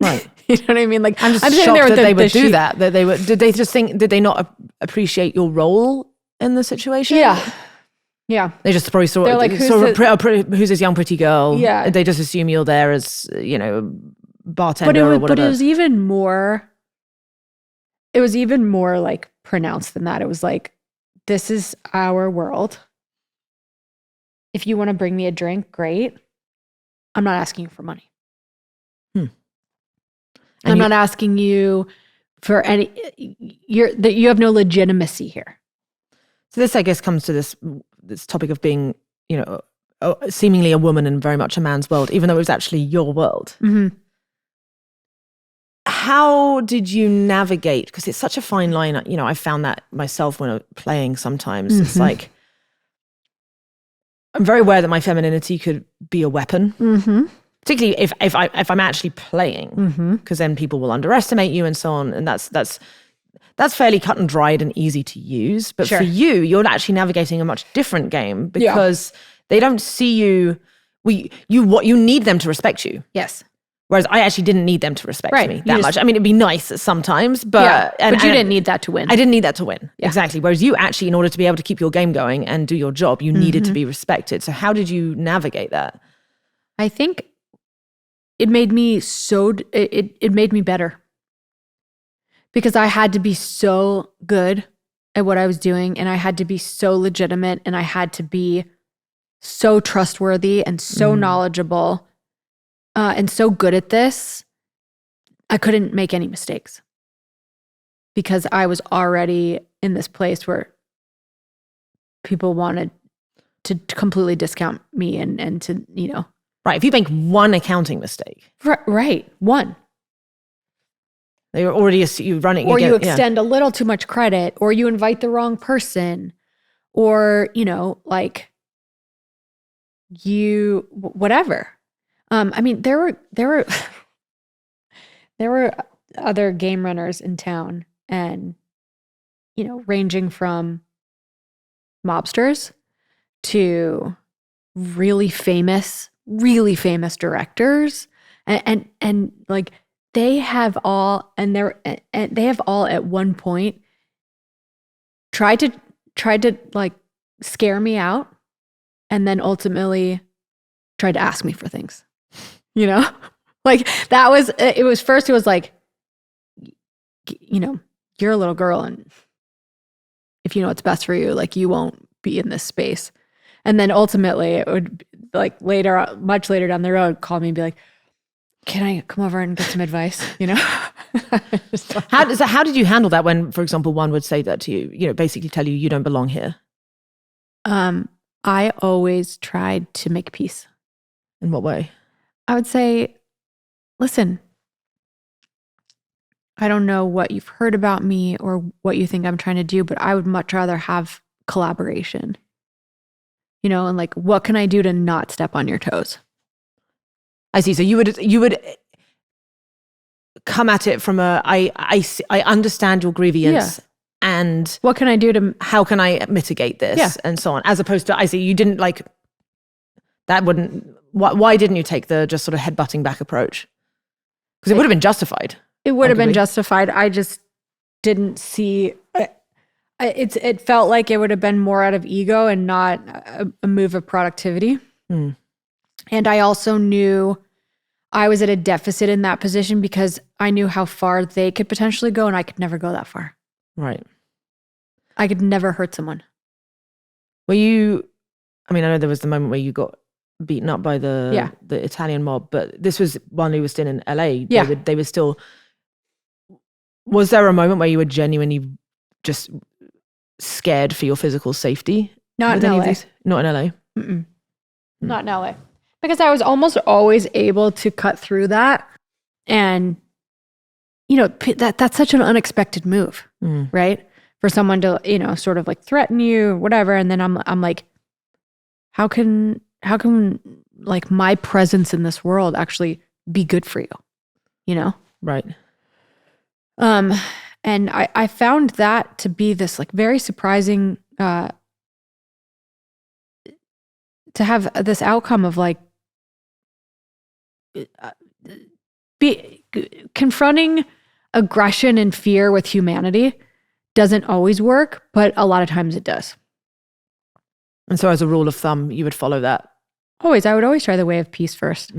right? You know what I mean? Like I'm just sitting shocked there with that they would do sheet. that. That they would. Did they just think? Did they not appreciate your role in the situation? Yeah. They just probably saw They're like, who's this young pretty girl? Yeah. They just assume you're there as bartender or whatever. But it was even more. It was even more like pronounced than that. It was like, this is our world. If you want to bring me a drink, great. I'm not asking you for money. I'm not asking you for any. You have no legitimacy here. So this, I guess, comes to this topic of being, seemingly a woman in very much a man's world, even though it was actually your world. Mm-hmm. How did you navigate? Because it's such a fine line. I found that myself when I'm playing sometimes. It's like, I'm very aware that my femininity could be a weapon, particularly if I'm actually playing, because then people will underestimate you and so on, and that's fairly cut and dried and easy to use. But for you, you're actually navigating a much different game because they don't see you. You need them to respect you. Yes. Whereas I actually didn't need them to respect me that just, much. I mean, it'd be nice sometimes, but but you didn't need that to win. I didn't need that to win. Exactly. Whereas you actually, in order to be able to keep your game going and do your job, you needed to be respected. So how did you navigate that? I think it made me it made me better because I had to be so good at what I was doing, and I had to be so legitimate, and I had to be so trustworthy and so knowledgeable. And so good at this, I couldn't make any mistakes because I was already in this place where people wanted to completely discount me and to, Right. If you make one accounting mistake. Right. One. They were already you running. Or you extend a little too much credit, or you invite the wrong person, or, whatever. I mean, there were other game runners in town, and ranging from mobsters to really famous directors, and like they have all at one point tried to like scare me out, and then ultimately tried to ask me for things. Like that was, it was like, you're a little girl, and if you know what's best for you, like you won't be in this space. And then ultimately it would like much later down the road, call me and be like, can I come over and get some advice? How did you handle that when, for example, one would say that to you, basically tell you don't belong here? I always tried to make peace. In what way? I would say, listen, I don't know what you've heard about me or what you think I'm trying to do, but I would much rather have collaboration. And like, what can I do to not step on your toes? I see. So you would come at it from I understand your grievance and what can I do to how can I mitigate this and so on, as opposed to I see you didn't like that wouldn't. Why didn't you take the just sort of headbutting back approach? Because it would have been justified. It would have been justified. I just didn't see. It felt like it would have been more out of ego and not a move of productivity. And I also knew I was at a deficit in that position because I knew how far they could potentially go, and I could never go that far. Right. I could never hurt someone. I know there was the moment where you got beaten up by the Italian mob, but this was while you were still in LA. They were still. Was there a moment where you were genuinely just scared for your physical safety? Not in LA. Not in LA. Not in LA. Because I was almost always able to cut through that, and that's such an unexpected move, right? For someone to sort of like threaten you or whatever, and then I'm like, how can like my presence in this world actually be good for you? Right. And I found that to be this like very surprising to have this outcome of like confronting aggression and fear with humanity doesn't always work, but a lot of times it does. And so as a rule of thumb, you would follow that? I would always try the way of peace first.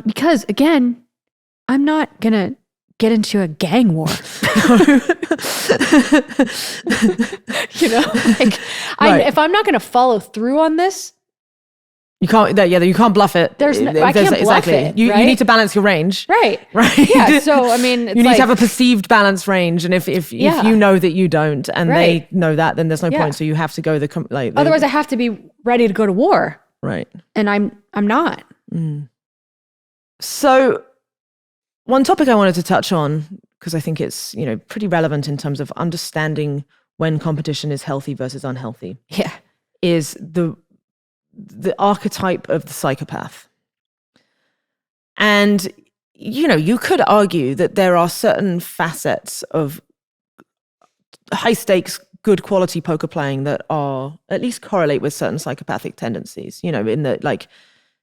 Because again, I'm not going to get into a gang war. If I'm not going to follow through on this, you can't. You can't bluff it. I can't bluff it. You need to balance your range, right? Yeah. So you need to have a perceived balance range, and if you know that you don't, and they know that, then there's no point. So you have to go otherwise, I have to be ready to go to war, right? And I'm not. So, one topic I wanted to touch on, because I think it's pretty relevant in terms of understanding when competition is healthy versus unhealthy. Yeah, is the the archetype of the psychopath. And, you could argue that there are certain facets of high stakes, good quality poker playing that are at least correlate with certain psychopathic tendencies, in the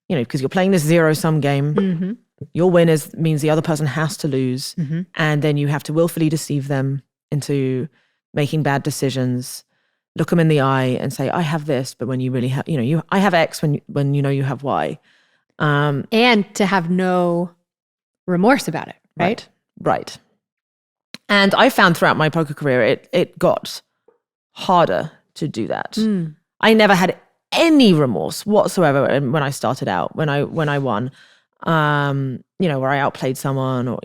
because you're playing this zero-sum game. Mm-hmm. Your win means the other person has to lose. Mm-hmm. And then you have to willfully deceive them into making bad decisions, look them in the eye and say, I have this, but when you really have, I have X when you know you have Y. And to have no remorse about it, right? Right. And I found throughout my poker career, it got harder to do that. I never had any remorse whatsoever when I started out, when I won, where I outplayed someone or,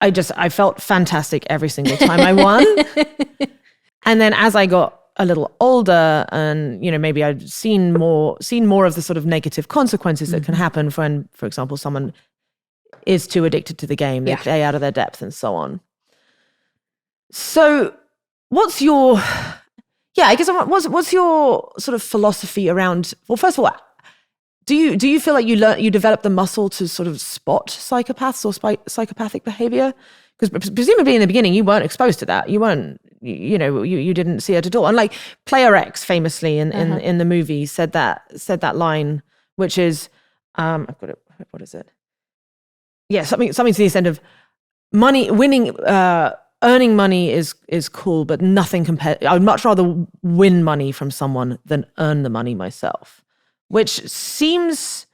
I felt fantastic every single time I won. And then as I got a little older and, maybe I'd seen more of the sort of negative consequences that can happen when, for example, someone is too addicted to the game, they play out of their depth and so on. So what's your sort of philosophy around, well, first of all, do you feel like you develop the muscle to sort of spot psychopaths or psychopathic behavior? Because presumably in the beginning you weren't exposed to that. You weren't, you didn't see it at all. And like Player X famously in the movie said that line, which is, I've got it, what is it? Yeah, something to the extent of winning, earning money is cool, but nothing compared. I would much rather win money from someone than earn the money myself, which seems,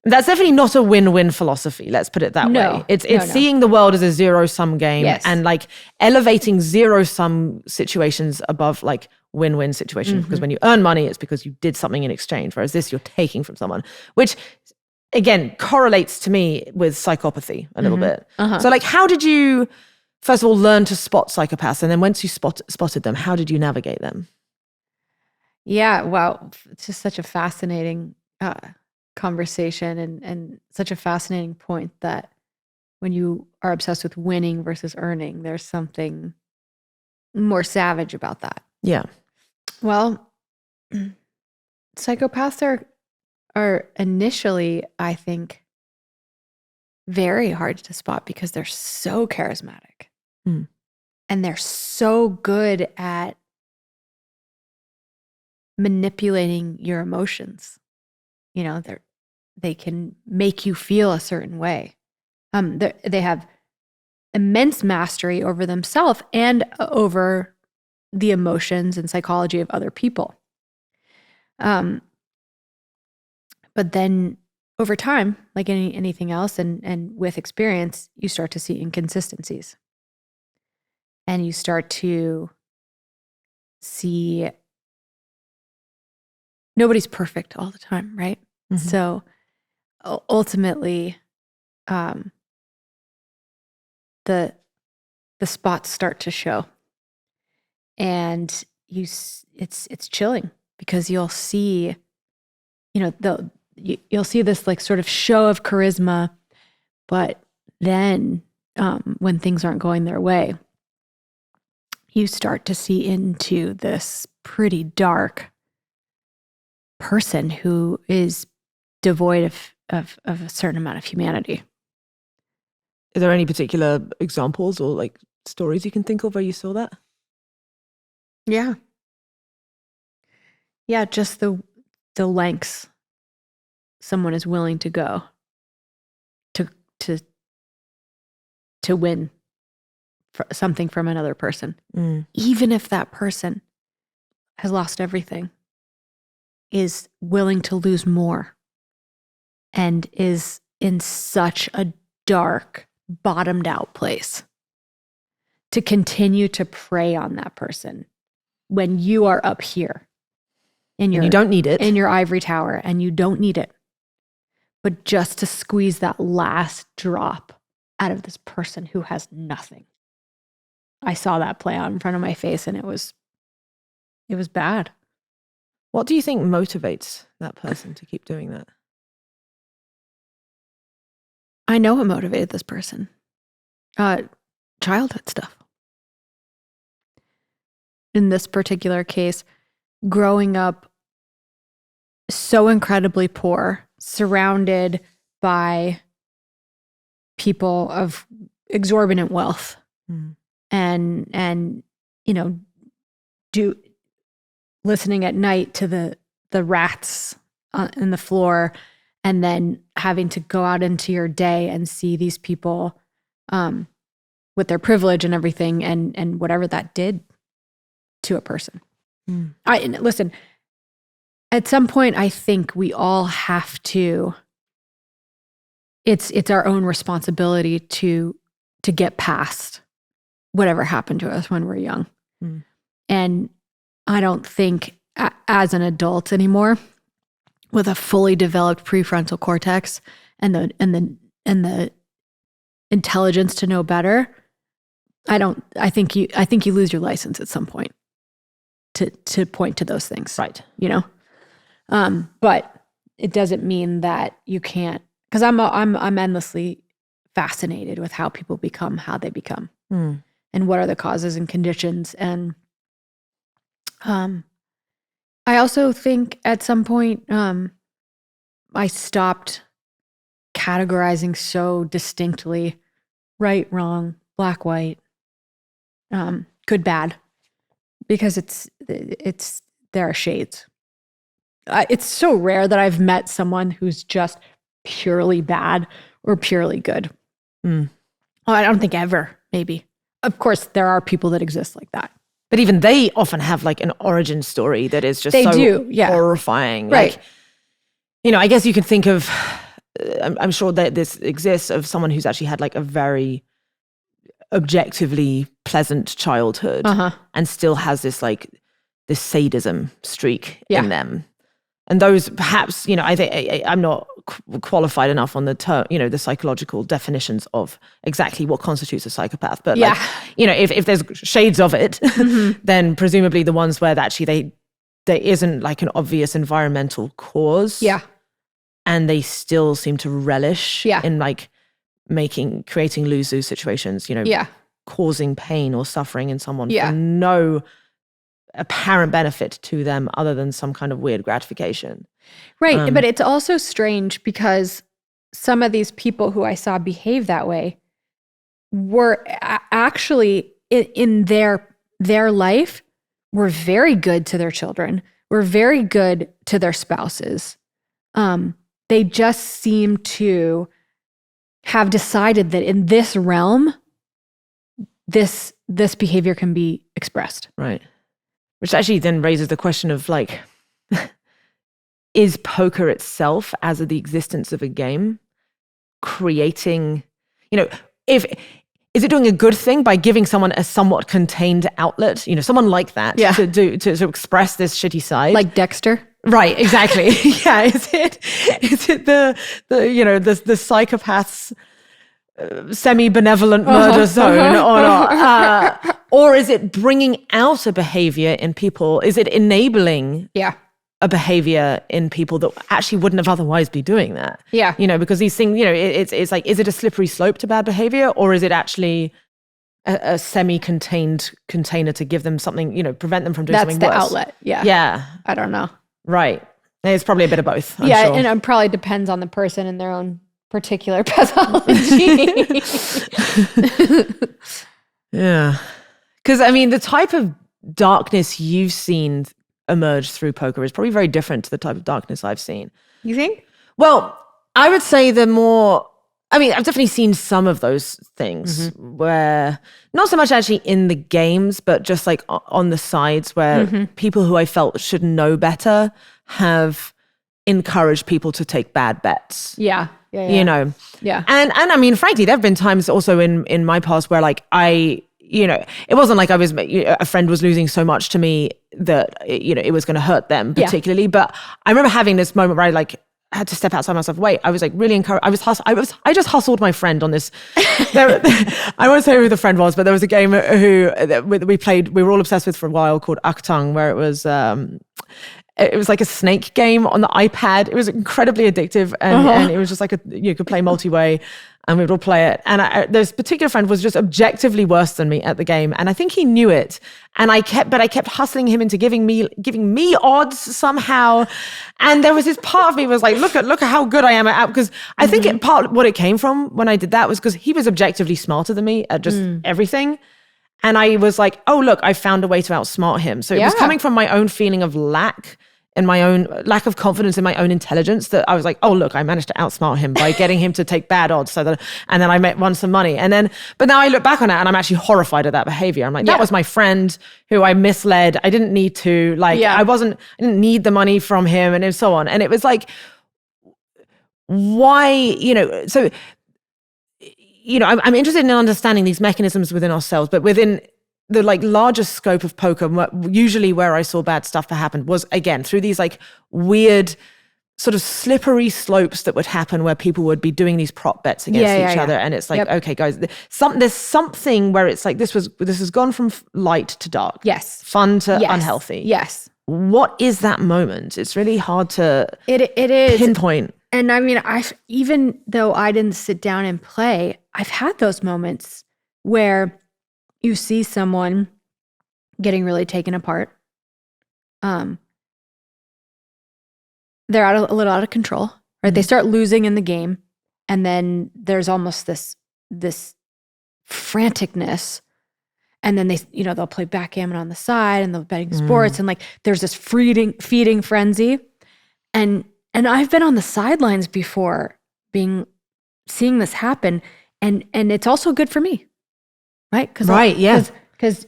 that's definitely not a win-win philosophy. Let's put it that way. It's seeing the world as a zero-sum game and like elevating zero-sum situations above like win-win situations. Because when you earn money, it's because you did something in exchange. Whereas this, you're taking from someone, which again correlates to me with psychopathy a little bit. So like, how did you first of all learn to spot psychopaths, and then once you spotted them, how did you navigate them? Yeah, wow, it's just such a fascinating conversation and such a fascinating point that when you are obsessed with winning versus earning, there's something more savage about that. Yeah. Well, psychopaths are initially, I think, very hard to spot because they're so charismatic. And they're so good at manipulating your emotions. They can make you feel a certain way. They have immense mastery over themselves and over the emotions and psychology of other people. But then over time, like anything else, and with experience, you start to see inconsistencies. And you start to see nobody's perfect all the time, right? So ultimately, the spots start to show, and it's chilling because you'll see, you'll see this like sort of show of charisma, but then when things aren't going their way, you start to see into this pretty dark person who is devoid of a certain amount of humanity. Are there any particular examples or like stories you can think of where you saw that? Yeah, just the lengths someone is willing to go to win something from another person, even if that person has lost everything, is willing to lose more and is in such a dark, bottomed out place to continue to prey on that person when you are up here and you don't need it in your ivory tower and you don't need it, but just to squeeze that last drop out of this person who has nothing. I saw that play out in front of my face, and it was bad. What do you think motivates that person to keep doing that? I know what motivated this person. Childhood stuff. In this particular case, growing up so incredibly poor, surrounded by people of exorbitant wealth, and listening at night to the rats in the floor, and then having to go out into your day and see these people with their privilege and everything, and whatever that did to a person. Listen, at some point, I think we all have to. It's our own responsibility to get past whatever happened to us when we're young, and I don't think as an adult anymore, with a fully developed prefrontal cortex and the intelligence to know better, I think you lose your license at some point to point to those things. Right. But it doesn't mean that you can't, because I'm endlessly fascinated with how people become how they become, and what are the causes and conditions. And I also think at some point I stopped categorizing so distinctly right, wrong, black, white, good, bad, because there are shades. It's so rare that I've met someone who's just purely bad or purely good. I don't think ever, maybe. Of course, there are people that exist like that. But even they often have like an origin story that is just horrifying. Right. Like, I guess you can think of, I'm sure that this exists, of someone who's actually had like a very objectively pleasant childhood and still has this sadism streak in them. And those perhaps, I think I'm not qualified enough on the term, the psychological definitions of exactly what constitutes a psychopath. But if there's shades of it, then presumably the ones where actually there isn't like an obvious environmental cause. Yeah. And they still seem to relish in like creating lose-lose situations, causing pain or suffering in someone for no apparent benefit to them other than some kind of weird gratification. Right. But it's also strange because some of these people who I saw behave that way were actually in their life were very good to their children, were very good to their spouses. They just seem to have decided that in this realm, this behavior can be expressed. Right. Which actually then raises the question of like, is poker itself, as the existence of a game, creating, is it doing a good thing by giving someone a somewhat contained outlet, someone like that to express this shitty side? Like Dexter? Right, exactly. Yeah. Is it the psychopath's semi-benevolent murder zone or not? Or is it bringing out a behavior in people? Is it enabling a behavior in people that actually wouldn't have otherwise be doing that? Yeah. Because these things, it's like, is it a slippery slope to bad behavior, or is it actually a semi-contained container to give them something, prevent them from doing something worse? That's the outlet. Yeah. Yeah. I don't know. Right. It's probably a bit of both. I'm sure. And it probably depends on the person and their own particular pathology. Yeah. Because, the type of darkness you've seen emerge through poker is probably very different to the type of darkness I've seen. You think? Well, I would say I've definitely seen some of those things where, not so much actually in the games, but just like on the sides where people who I felt should know better have encouraged people to take bad bets. Yeah. Yeah. And frankly, there have been times also in my past where like it wasn't like a friend was losing so much to me that, it was going to hurt them particularly. Yeah. But I remember having this moment where I had to step outside myself. Wait, I was like really encouraged. I just hustled my friend on this. I won't say who the friend was, but there was a game we played, we were all obsessed with for a while, called Aktung, where it was, it was like a snake game on the iPad. It was incredibly addictive, and it was just like you could play multi-way, and we'd all play it. And this particular friend was just objectively worse than me at the game, and I think he knew it. And I kept hustling him into giving me odds somehow. And there was this part of me was like, look at how good I am at, because I think part what it came from when I did that was because he was objectively smarter than me at just everything. And I was like, oh, look, I found a way to outsmart him. So it was coming from my own feeling of lack and my own lack of confidence in my own intelligence that I was like, oh, look, I managed to outsmart him by getting him to take bad odds. And then I won some money. But now I look back on it and I'm actually horrified at that behavior. I'm like, that was my friend who I misled. I didn't need to, I didn't need the money from him and so on. And it was like, why, so, I'm interested in understanding these mechanisms within ourselves, but within the largest scope of poker, usually where I saw bad stuff that happened was, again, through these weird sort of slippery slopes that would happen where people would be doing these prop bets against each other. And it's like, okay, guys, there's something where it's like, this has gone from light to dark. Yes. Fun to unhealthy. Yes. What is that moment? It's really hard to it is pinpoint. And I mean, even though I didn't sit down and play, I've had those moments where you see someone getting really taken apart. They're a little out of control, right? They start losing in the game, and then there's almost this franticness, and then they'll play backgammon on the side, and they'll betting sports, and there's this feeding frenzy, and I've been on the sidelines before, seeing this happen, and it's also good for me, right? Because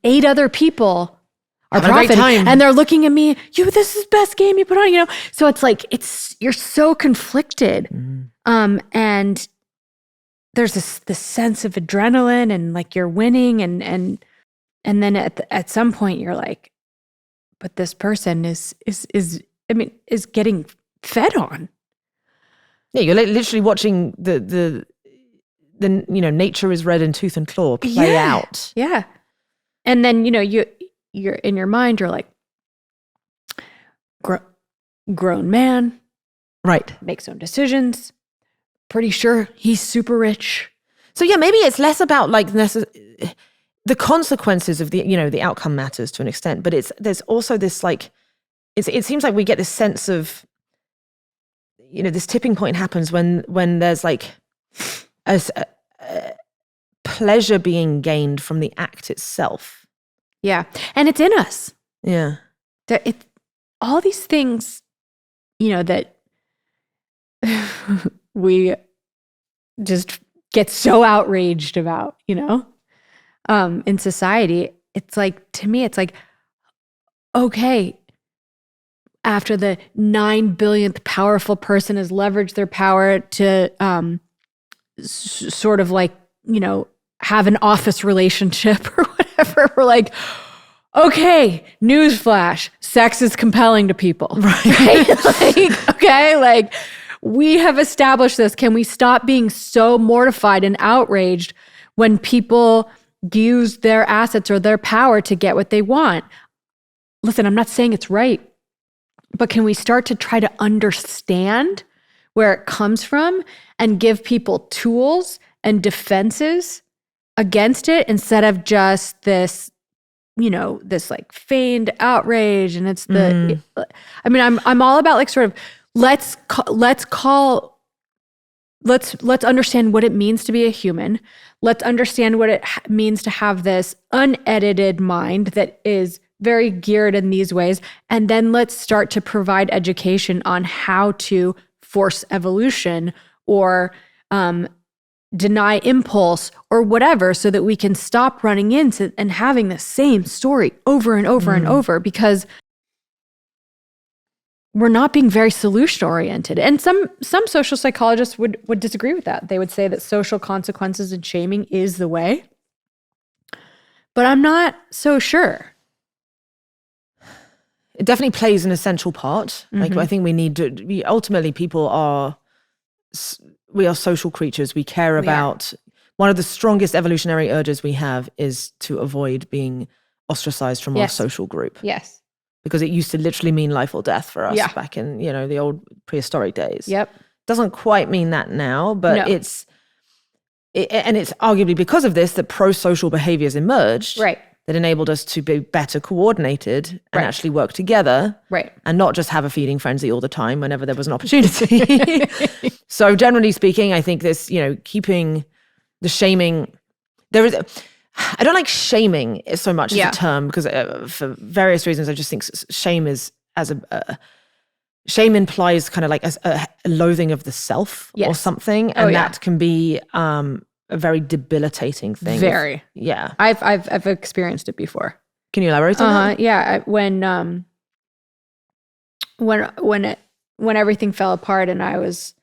8 other people are profiting, and they're looking at me. This is the best game you put on, So it's like you're so conflicted, and there's this sense of adrenaline, and you're winning, and then at some point you're like, but this person is getting fed on. Yeah, you're literally watching the nature is red in tooth and claw play out. Yeah. And then, you're in your mind, you're like, grown man. Right. Makes own decisions. Pretty sure he's super rich. So yeah, maybe it's less about the consequences of the outcome matters to an extent, but there's also this it seems like we get this sense of, this tipping point happens when there's a pleasure being gained from the act itself. Yeah. And it's in us. Yeah. All these things, that we just get so outraged about, in society. It's to me, it's okay, after the 9 billionth powerful person has leveraged their power to sort of have an office relationship or whatever, we're like, okay, newsflash, sex is compelling to people. Right? Okay, we have established this. Can we stop being so mortified and outraged when people use their assets or their power to get what they want? Listen, I'm not saying it's right, but can we start to try to understand where it comes from and give people tools and defenses against it instead of just this, this feigned outrage? And it's I'm all about sort of let's understand what it means to be a human. Let's understand what it means to have this unedited mind that is very geared in these ways. And then let's start to provide education on how to force evolution or deny impulse or whatever, so that we can stop running into and having the same story over and over and over, because we're not being very solution oriented. And some social psychologists would disagree with that. They would say that social consequences and shaming is the way. But I'm not so sure. It definitely plays an essential part. I think ultimately we are social creatures. We care about, one of the strongest evolutionary urges we have is to avoid being ostracized from our social group. Yes. because it used to literally mean life or death for us Yeah. back in, the old prehistoric days. Yep. Doesn't quite mean that now, but No. it's arguably because of this that pro-social behaviors emerged. Right. That enabled us to be better coordinated and Right. actually work together. Right. And not just have a feeding frenzy all the time whenever there was an opportunity. So generally speaking, I think this, keeping the shaming, I don't like shaming so much as a term because for various reasons, I just think shame shame implies kind of like a loathing of the self or something. And that can be a very debilitating thing. Very. Yeah. I've experienced it before. Can you elaborate on that? Yeah. When everything fell apart and I was,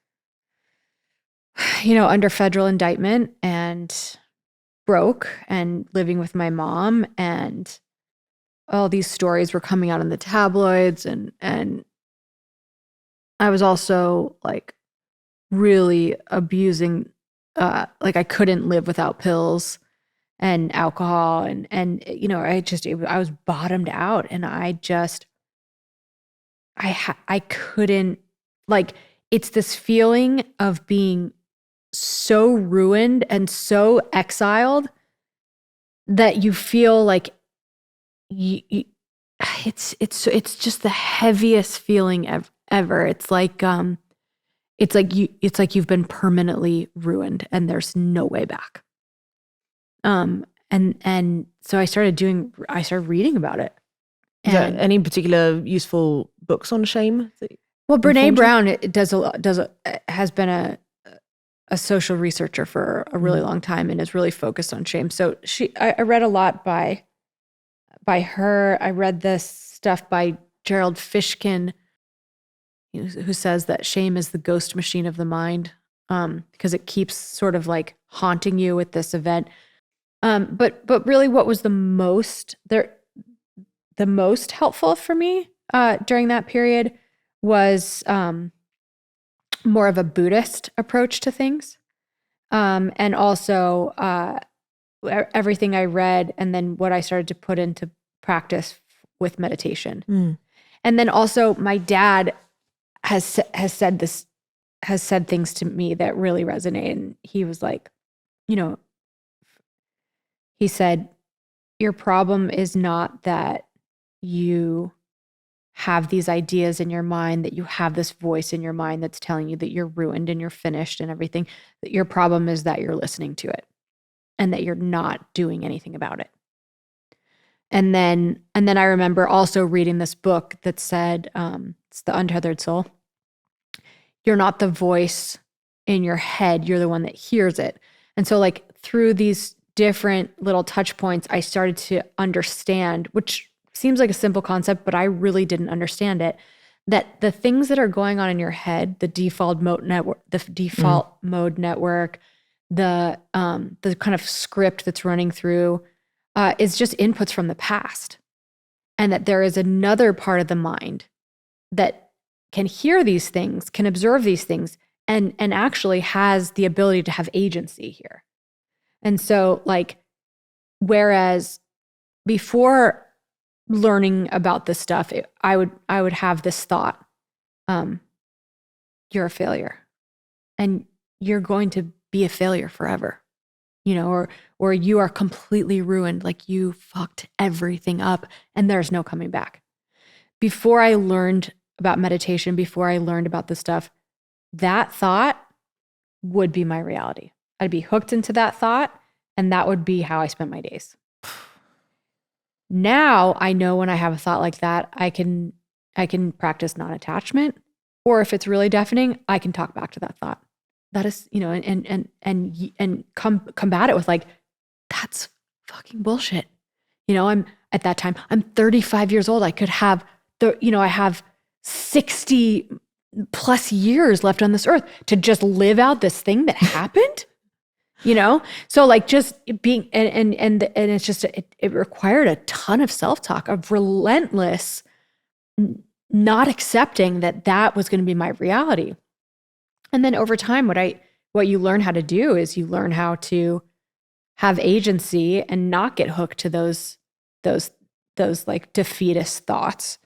under federal indictment and broke and living with my mom, and all these stories were coming out in the tabloids, and I was also like really abusing, like I couldn't live without pills and alcohol, and I was bottomed out, and I couldn't, like, it's this feeling of being so ruined and so exiled that you feel like it's just the heaviest feeling ever. It's like you've been permanently ruined and there's no way back. And so I started reading about it. Is there any particular useful books on shame? Well, Brene Brown has been a social researcher for a really long time and is really focused on shame. So I read a lot by her. I read this stuff by Gerald Fishkin, who says that shame is the ghost machine of the mind, because it keeps sort of like haunting you with this event. But really, what was the most helpful for me during that period was more of a Buddhist approach to things, and also everything I read, and then what I started to put into practice with meditation. And then also, my dad has said things to me that really resonate. And he was like, he said, your problem is not that you have these ideas in your mind, that you have this voice in your mind that's telling you that you're ruined and you're finished and everything. That your problem is that you're listening to it and that you're not doing anything about it. And then I remember also reading this book that said, it's The Untethered Soul. You're not the voice in your head, you're the one that hears it. And so, like, through these different little touch points, I started to understand, which seems like a simple concept, but I really didn't understand it, that the things that are going on in your head, the default mode network, the kind of script that's running through, is just inputs from the past. And that there is another part of the mind that can hear these things, can observe these things, and actually has the ability to have agency here. And so, like, whereas before learning about this stuff, I would have this thought, you're a failure and you're going to be a failure forever, or you are completely ruined, like you fucked everything up and there's no coming back. Before I learned about meditation, before I learned about this stuff, that thought would be my reality. I'd be hooked into that thought, and that would be how I spent my days. Now I know when I have a thought like that, I can practice non-attachment, or if it's really deafening, I can talk back to that thought. That is, and combat it with, like, that's fucking bullshit. I'm at that time, I'm 35 years old. I could have I have 60 plus years left on this earth to just live out this thing that happened. So, like, just being, and it's just, it required a ton of self-talk, of relentless not accepting that was going to be my reality. And then over time, what you learn how to do is you learn how to have agency and not get hooked to those like defeatist thoughts,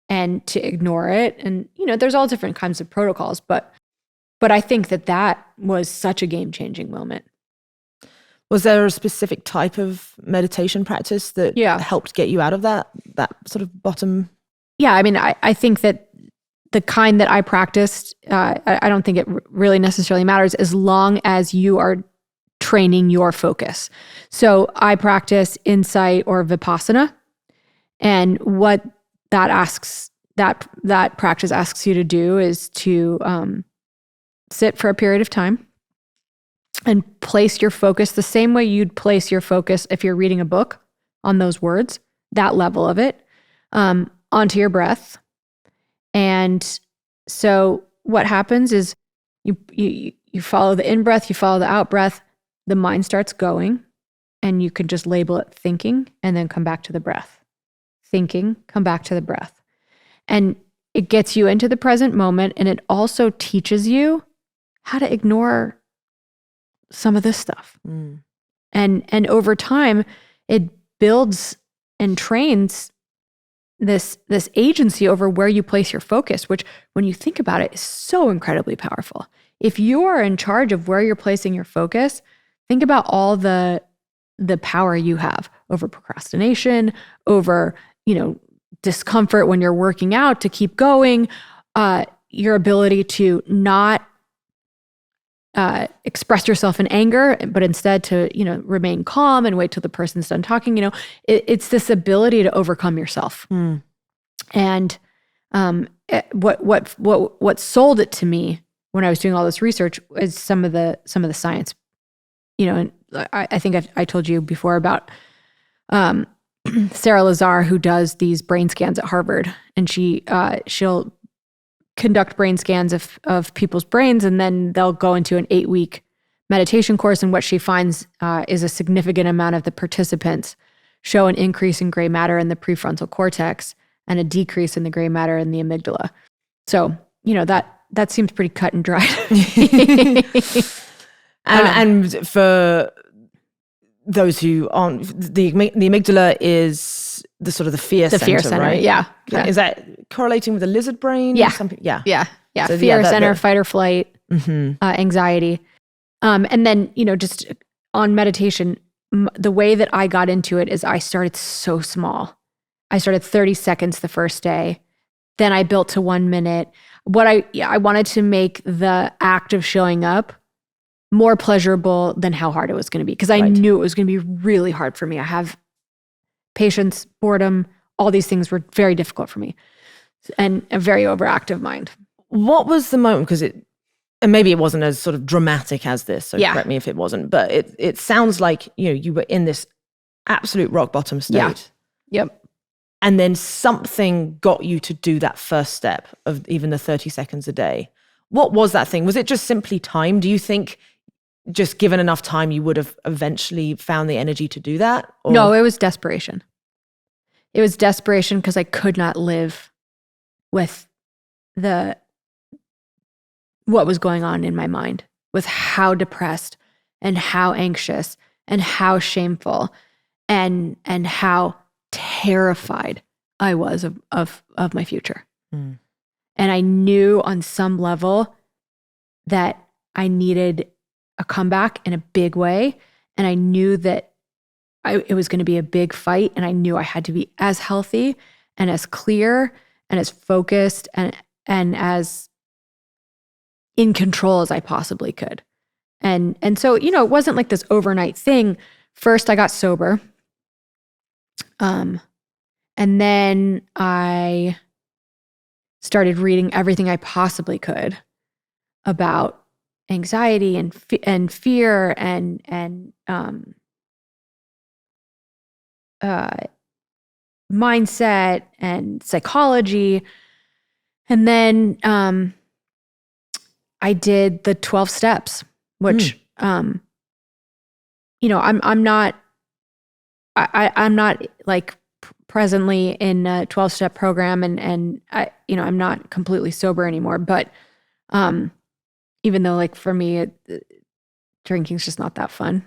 and to ignore it. And, there's all different kinds of protocols, but I think that was such a game-changing moment. Was there a specific type of meditation practice that helped get you out of that sort of bottom? Yeah, I mean, I think that the kind that I practiced, I don't think it really necessarily matters as long as you are training your focus. So I practice insight or vipassana, and what that practice asks you to do is to sit for a period of time and place your focus the same way you'd place your focus if you're reading a book on those words, that level of it, onto your breath. And so what happens is you follow the in-breath, you follow the out-breath, the mind starts going, and you can just label it thinking and then come back to the breath. Thinking, come back to the breath. And it gets you into the present moment, and it also teaches you how to ignore some of this stuff. And over time, it builds and trains this agency over where you place your focus, which when you think about it is so incredibly powerful. If you're in charge of where you're placing your focus, think about all the power you have over procrastination, over, discomfort when you're working out to keep going, your ability to not express yourself in anger, but instead to, remain calm and wait till the person's done talking. It's this ability to overcome yourself. And what sold it to me when I was doing all this research is some of the science. And I think I told you before about Sarah Lazar, who does these brain scans at Harvard, and she'll conduct brain scans of people's brains, and then they'll go into an 8-week meditation course. And what she finds is a significant amount of the participants show an increase in gray matter in the prefrontal cortex and a decrease in the gray matter in the amygdala. So, that seems pretty cut and dry. And for those who aren't, the amygdala is the sort of the fear center, right? Yeah. Is that correlating with the lizard brain? Yeah. Or something? Yeah. So fear center, fight or flight, anxiety. And then, just on meditation, the way that I got into it is I started so small. I started 30 seconds the first day. Then I built to 1 minute. I wanted to make the act of showing up more pleasurable than how hard it was going to be, because I knew it was going to be really hard for me. I have patience, boredom, all these things were very difficult for me, and a very overactive mind. What was the moment? Because and maybe it wasn't as sort of dramatic as this, so correct me if it wasn't, but it sounds like, you were in this absolute rock bottom state. Yeah. Yep. And then something got you to do that first step of even the 30 seconds a day. What was that thing? Was it just simply time? Do you think just given enough time, you would have eventually found the energy to do that? Or? No, it was desperation. It was desperation because I could not live with what was going on in my mind, with how depressed and how anxious and how shameful and how terrified I was of my future. And I knew on some level that I needed a comeback in a big way. And I knew that it was going to be a big fight. And I knew I had to be as healthy and as clear and as focused and as in control as I possibly could. And so, it wasn't like this overnight thing. First, I got sober. And then I started reading everything I possibly could about anxiety and fear and mindset and psychology. And then I did the 12 steps, which I'm not like presently in a 12-step program, and I'm not completely sober anymore, but even though, like, for me, drinking's just not that fun.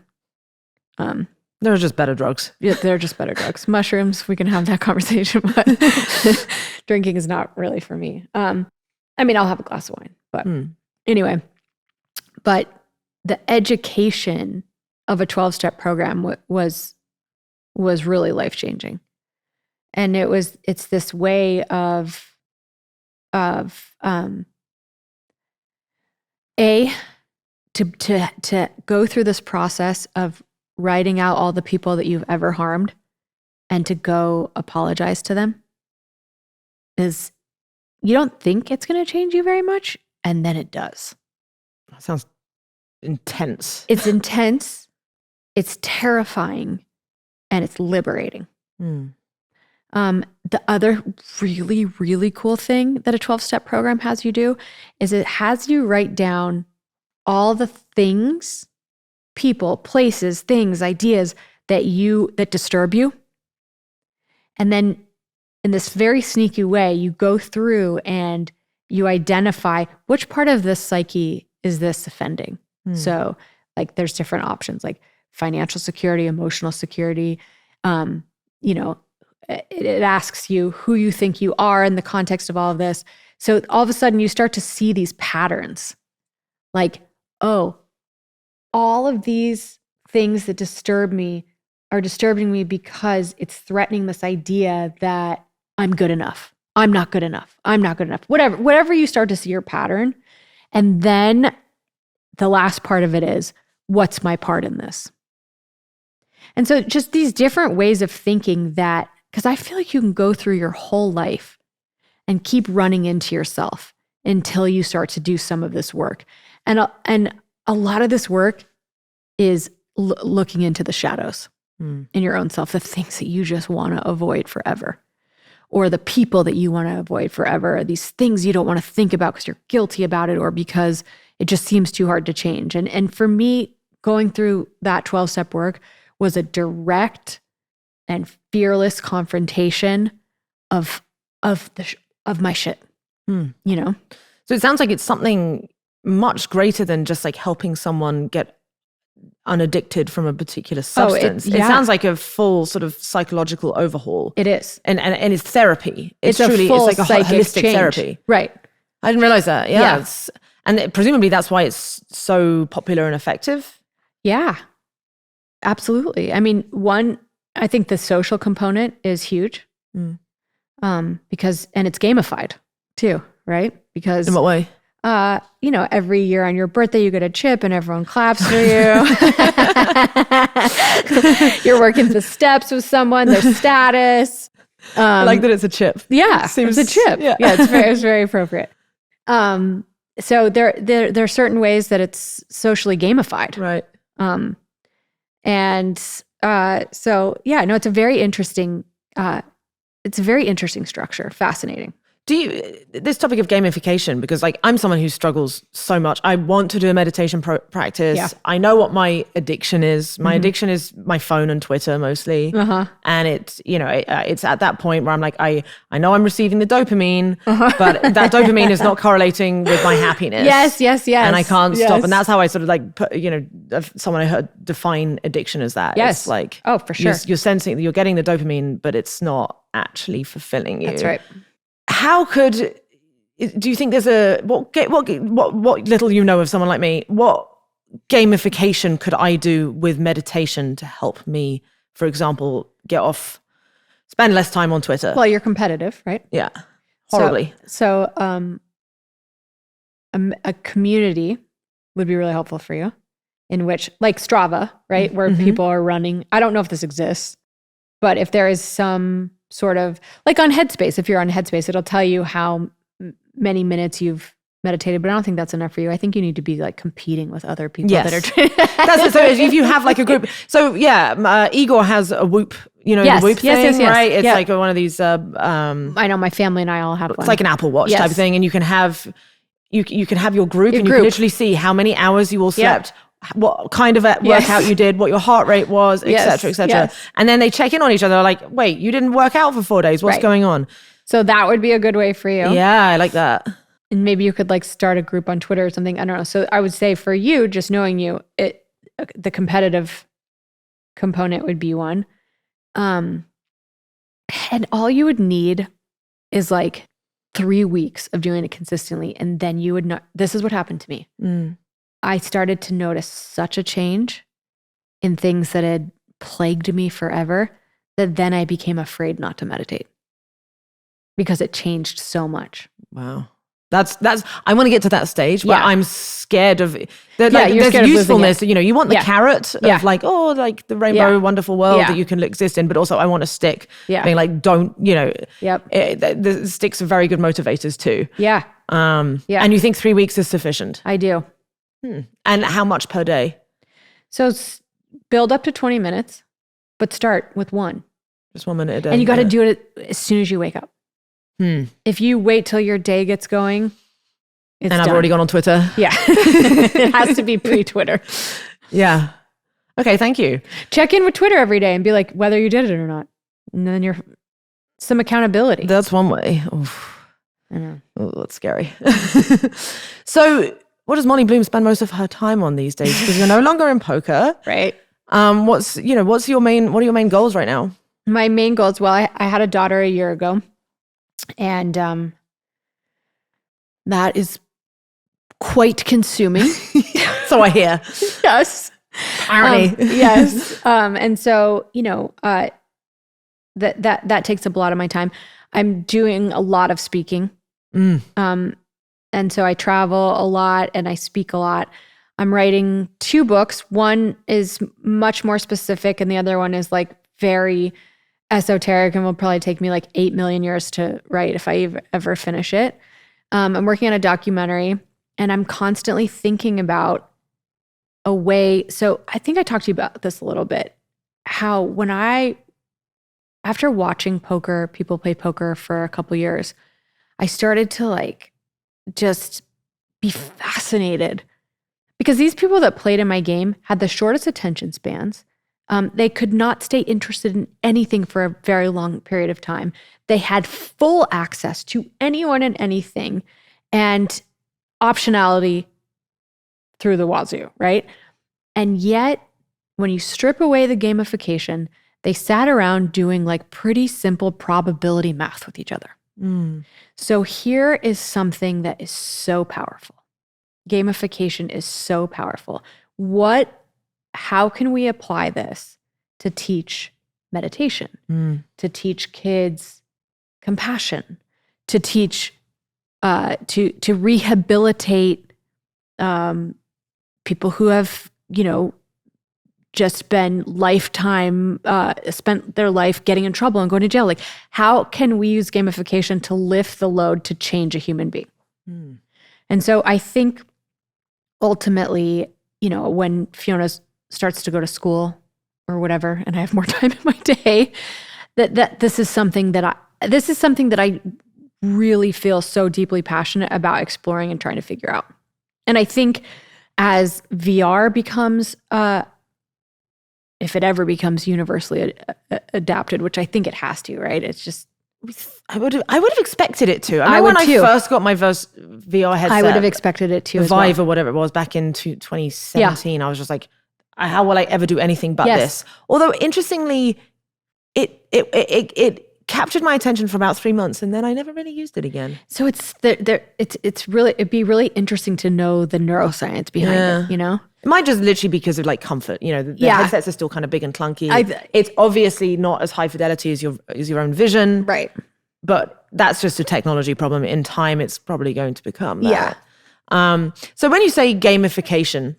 There are just better drugs. Yeah, they're just better drugs. Mushrooms, we can have that conversation, but drinking is not really for me. I mean, I'll have a glass of wine, but anyway. But the education of a 12-step program was really life-changing. And it's this way of to go through this process of writing out all the people that you've ever harmed and to go apologize to them is, you don't think it's going to change you very much, and then it does. That sounds intense. It's intense, it's terrifying, and it's liberating. The other really, really cool thing that a 12-step program has you do is it has you write down all the things, people, places, things, ideas that disturb you. And then in this very sneaky way, you go through and you identify which part of this psyche is this offending. So like there's different options like financial security, emotional security. It asks you who you think you are in the context of all of this. So all of a sudden you start to see these patterns like, oh, all of these things that disturb me are disturbing me because it's threatening this idea that I'm good enough. I'm not good enough. I'm not good enough. Whatever you start to see your pattern. And then the last part of it is, what's my part in this? And so just these different ways of thinking that, because I feel like you can go through your whole life and keep running into yourself until you start to do some of this work. And a lot of this work is looking into the shadows in your own self, the things that you just want to avoid forever, or the people that you want to avoid forever, or these things you don't want to think about because you're guilty about it or because it just seems too hard to change. And for me, going through that 12-step work was a direct and fearless confrontation of my shit, you know? So it sounds like it's something much greater than just like helping someone get unaddicted from a particular substance. It sounds like a full sort of psychological overhaul. It is. And it's therapy. It's truly, it's like a holistic change. therapy. Right. I didn't realize that. Yeah. And presumably that's why it's so popular and effective. Yeah, absolutely. I mean, I think the social component is huge because it's gamified too, right? Because in what way? Every year on your birthday, you get a chip and everyone claps for you. You're working the steps with someone, their status. I like that it's a chip. Yeah, it's a chip. Yeah, it's very appropriate. So there are certain ways that it's socially gamified. Right. It's a very interesting, structure. Fascinating. This topic of gamification, because like I'm someone who struggles so much. I want to do a meditation practice. Yeah. I know what my addiction is. My addiction is my phone and Twitter mostly. And it's at that point where I'm like, I know I'm receiving the dopamine, but that dopamine is not correlating with my happiness. Yes. And I can't stop. And that's how I sort of like put, someone I heard define addiction as that. Yes. It's like, oh, for sure. You're sensing that you're getting the dopamine, but it's not actually fulfilling you. That's right. How do you think there's what little you know of someone like me, what gamification could I do with meditation to help me, for example, spend less time on Twitter? Well, you're competitive, right? Yeah. Horribly. So a community would be really helpful for you, in which, like Strava, right? Where people are running. I don't know if this exists, but if there is some sort of, like on Headspace, if you're on Headspace, it'll tell you how many minutes you've meditated, but I don't think that's enough for you. I think you need to be like competing with other people that are that's it. So if you have like a group, so Igor has a Whoop, the Whoop thing, right? It's like one of these I know my family and I all have one. It's like an Apple Watch type of thing, and you can have your group, and you can literally see how many hours you all slept, what kind of workout you did, what your heart rate was, etc., etc. Yes. And then they check in on each other like, wait, you didn't work out for 4 days. What's going on? So that would be a good way for you. Yeah, I like that. And maybe you could like start a group on Twitter or something. I don't know. So I would say for you, just knowing you, the competitive component would be one. And all you would need is like 3 weeks of doing it consistently. And then you would know. This is what happened to me. I started to notice such a change in things that had plagued me forever that then I became afraid not to meditate because it changed so much. Wow. That's I want to get to that stage, but I'm scared of there's scared usefulness. You know, you want the carrot of like, oh, like the rainbow, wonderful world that you can exist in, but also I want a stick. Being like, don't, you know, the sticks are very good motivators too. And you think 3 weeks is sufficient? I do. And how much per day? So build up to 20 minutes, but start with one. Just 1 minute a day. And you got to do it as soon as you wake up. If you wait till your day gets going, it's I've done. already gone on Twitter. Yeah. It has to be pre-Twitter. Yeah. Okay, thank you. Check in with Twitter every day and be like, whether you did it or not. And then you're some accountability. That's one way. Oof. I know. Oh, that's scary. So what does Molly Bloom spend most of her time on these days? Because you're no longer in poker. Right. What are your main goals right now? My main goals, well, I had a daughter a year ago. And that is quite consuming. So I hear. Yes. Irony. Yes. And so, you know, that takes up a lot of my time. I'm doing a lot of speaking. And so I travel a lot and I speak a lot. I'm writing 2 books. One is much more specific and the other one is like very esoteric and will probably take me like 8 million years to write if I ever finish it. I'm working on a documentary and I'm constantly thinking about a way. So I think I talked to you about this a little bit, how after watching people play poker for a couple years, I started to like just be fascinated because these people that played in my game had the shortest attention spans. They could not stay interested in anything for a very long period of time. They had full access to anyone and anything and optionality through the wazoo, right? And yet, when you strip away the gamification, they sat around doing like pretty simple probability math with each other. So here is something that is so powerful. Gamification is so powerful. How can we apply this to teach meditation, to teach kids compassion, to teach, to rehabilitate people who have, you know, just been spent their life getting in trouble and going to jail? Like, how can we use gamification to lift the load to change a human being? And so I think ultimately, you know, when Fiona starts to go to school or whatever, and I have more time in my day, that this is something that I really feel so deeply passionate about exploring and trying to figure out. And I think as VR becomes, if it ever becomes universally adapted, which I think it has to, right? It's just, I would have expected it to. I when I first got my first VR headset, I would have expected it to. The Vive or whatever it was back in 2017. I was just like, how will I ever do anything but this? Although interestingly, it captured my attention for about 3 months, and then I never really used it again. So it'd be really interesting to know the neuroscience behind it. You know, it might just literally be because of like comfort. You know, the headsets are still kind of big and clunky. It's obviously not as high fidelity as your own vision, right? But that's just a technology problem. In time, it's probably going to become that. Yeah. So when you say gamification,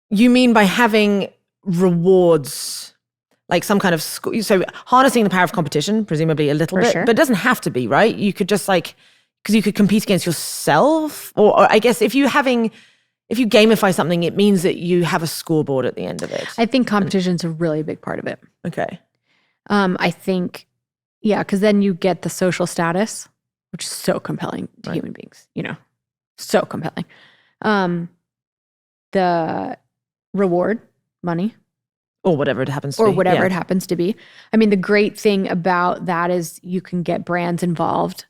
you mean by having rewards, like some kind of so harnessing the power of competition, presumably a little bit, but it doesn't have to be, right? You could just like, because you could compete against yourself, or I guess if you gamify something, it means that you have a scoreboard at the end of it. I think competition's a really big part of it. Okay. I think, because then you get the social status, which is so compelling to human beings, you know, so compelling. The reward, money. Or whatever it happens to be. Or whatever it happens to be. I mean, the great thing about that is you can get brands involved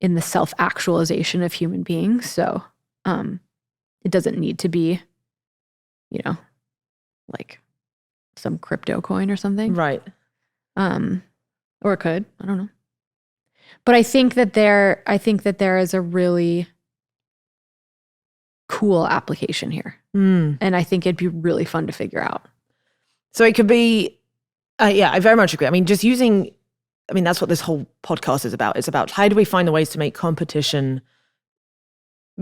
in the self-actualization of human beings. So it doesn't need to be, you know, like some crypto coin or something. Right. Or it could, I don't know. But I think that there is a really cool application here. And I think it'd be really fun to figure out. So it could be, yeah, I very much agree. I mean, that's what this whole podcast is about. It's about how do we find the ways to make competition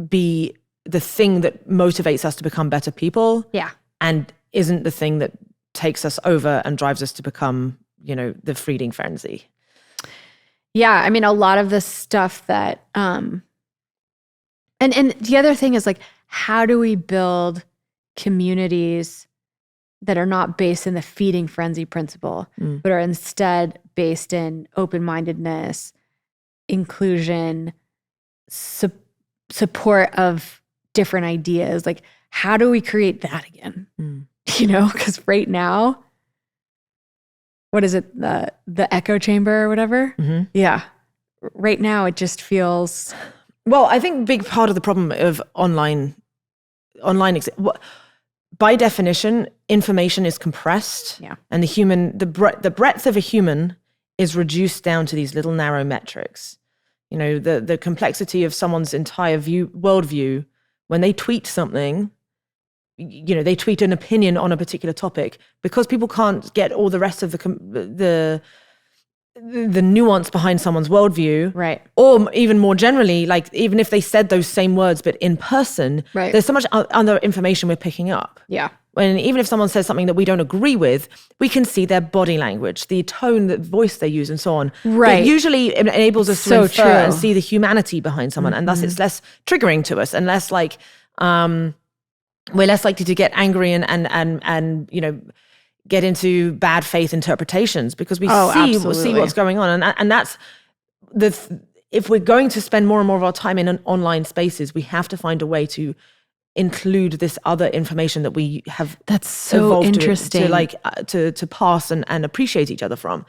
be the thing that motivates us to become better people. Yeah. And isn't the thing that takes us over and drives us to become, the feeding frenzy. Yeah. I mean, a lot of the stuff that, and the other thing is like, how do we build communities that are not based in the feeding frenzy principle, but are instead based in open-mindedness, inclusion, support of different ideas? Like, how do we create that again? Because right now, what is it? The echo chamber or whatever? Mm-hmm. Yeah. Right now, it just feels... Well, I think a big part of the problem of online by definition, information is compressed, and the breadth of a human is reduced down to these little narrow metrics. The complexity of someone's entire worldview, when they tweet something, they tweet an opinion on a particular topic, because people can't get all the rest of the nuance behind someone's worldview, right? Or even more generally, like even if they said those same words but in person, right, there's so much other information we're picking up. Yeah. When even if someone says something that we don't agree with, we can see their body language, the tone, the voice they use, and so on. Right. It usually enables us to infer and see the humanity behind someone, and thus it's less triggering to us and less like we're less likely to get angry and get into bad faith interpretations, because we see what's going on. And that's if we're going to spend more and more of our time in online spaces, we have to find a way to include this other information that we have. That's so interesting to pass and appreciate each other from.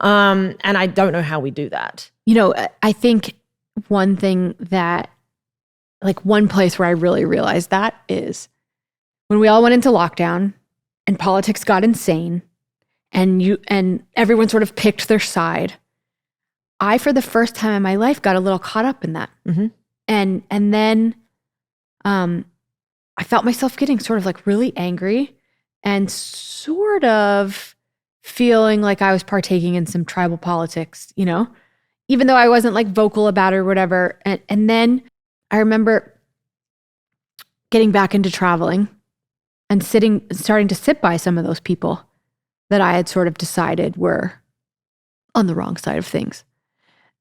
And I don't know how we do that. I think one thing that, like, one place where I really realized that is when we all went into lockdown and politics got insane, and everyone sort of picked their side. I, for the first time in my life, got a little caught up in that. Mm-hmm. And then I felt myself getting sort of like really angry and sort of feeling like I was partaking in some tribal politics, even though I wasn't like vocal about it or whatever. And then I remember getting back into traveling and starting to sit by some of those people that I had sort of decided were on the wrong side of things.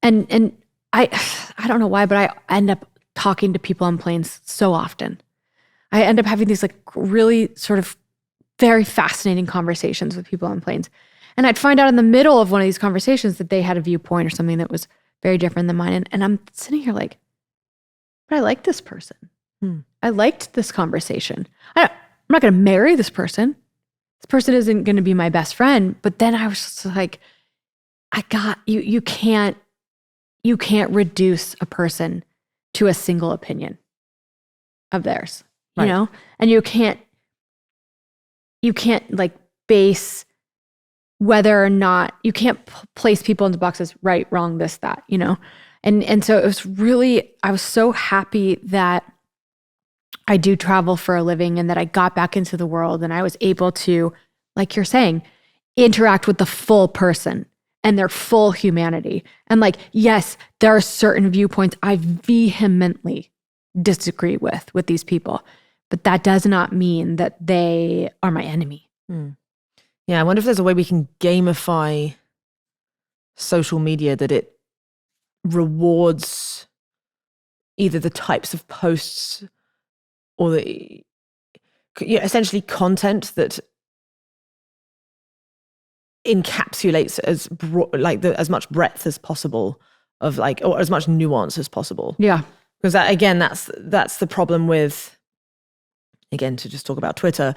And I don't know why, but I end up talking to people on planes so often. I end up having these like really sort of very fascinating conversations with people on planes. And I'd find out in the middle of one of these conversations that they had a viewpoint or something that was very different than mine. And I'm sitting here like, but I like this person. I liked this conversation. I'm not going to marry this person. This person isn't going to be my best friend. But then I was just like, you can't reduce a person to a single opinion of theirs, right. And you can't like base whether or not, you can't place people into boxes, right, wrong, this, that, And so it was really, I was so happy that I do travel for a living and that I got back into the world and I was able to, like you're saying, interact with the full person and their full humanity. And like, yes, there are certain viewpoints I vehemently disagree with these people, but that does not mean that they are my enemy. Yeah, I wonder if there's a way we can gamify social media that it rewards either the types of posts or the essentially content that encapsulates as much breadth as possible of like, or as much nuance as possible. Yeah, because that's the problem with, again, to just talk about Twitter.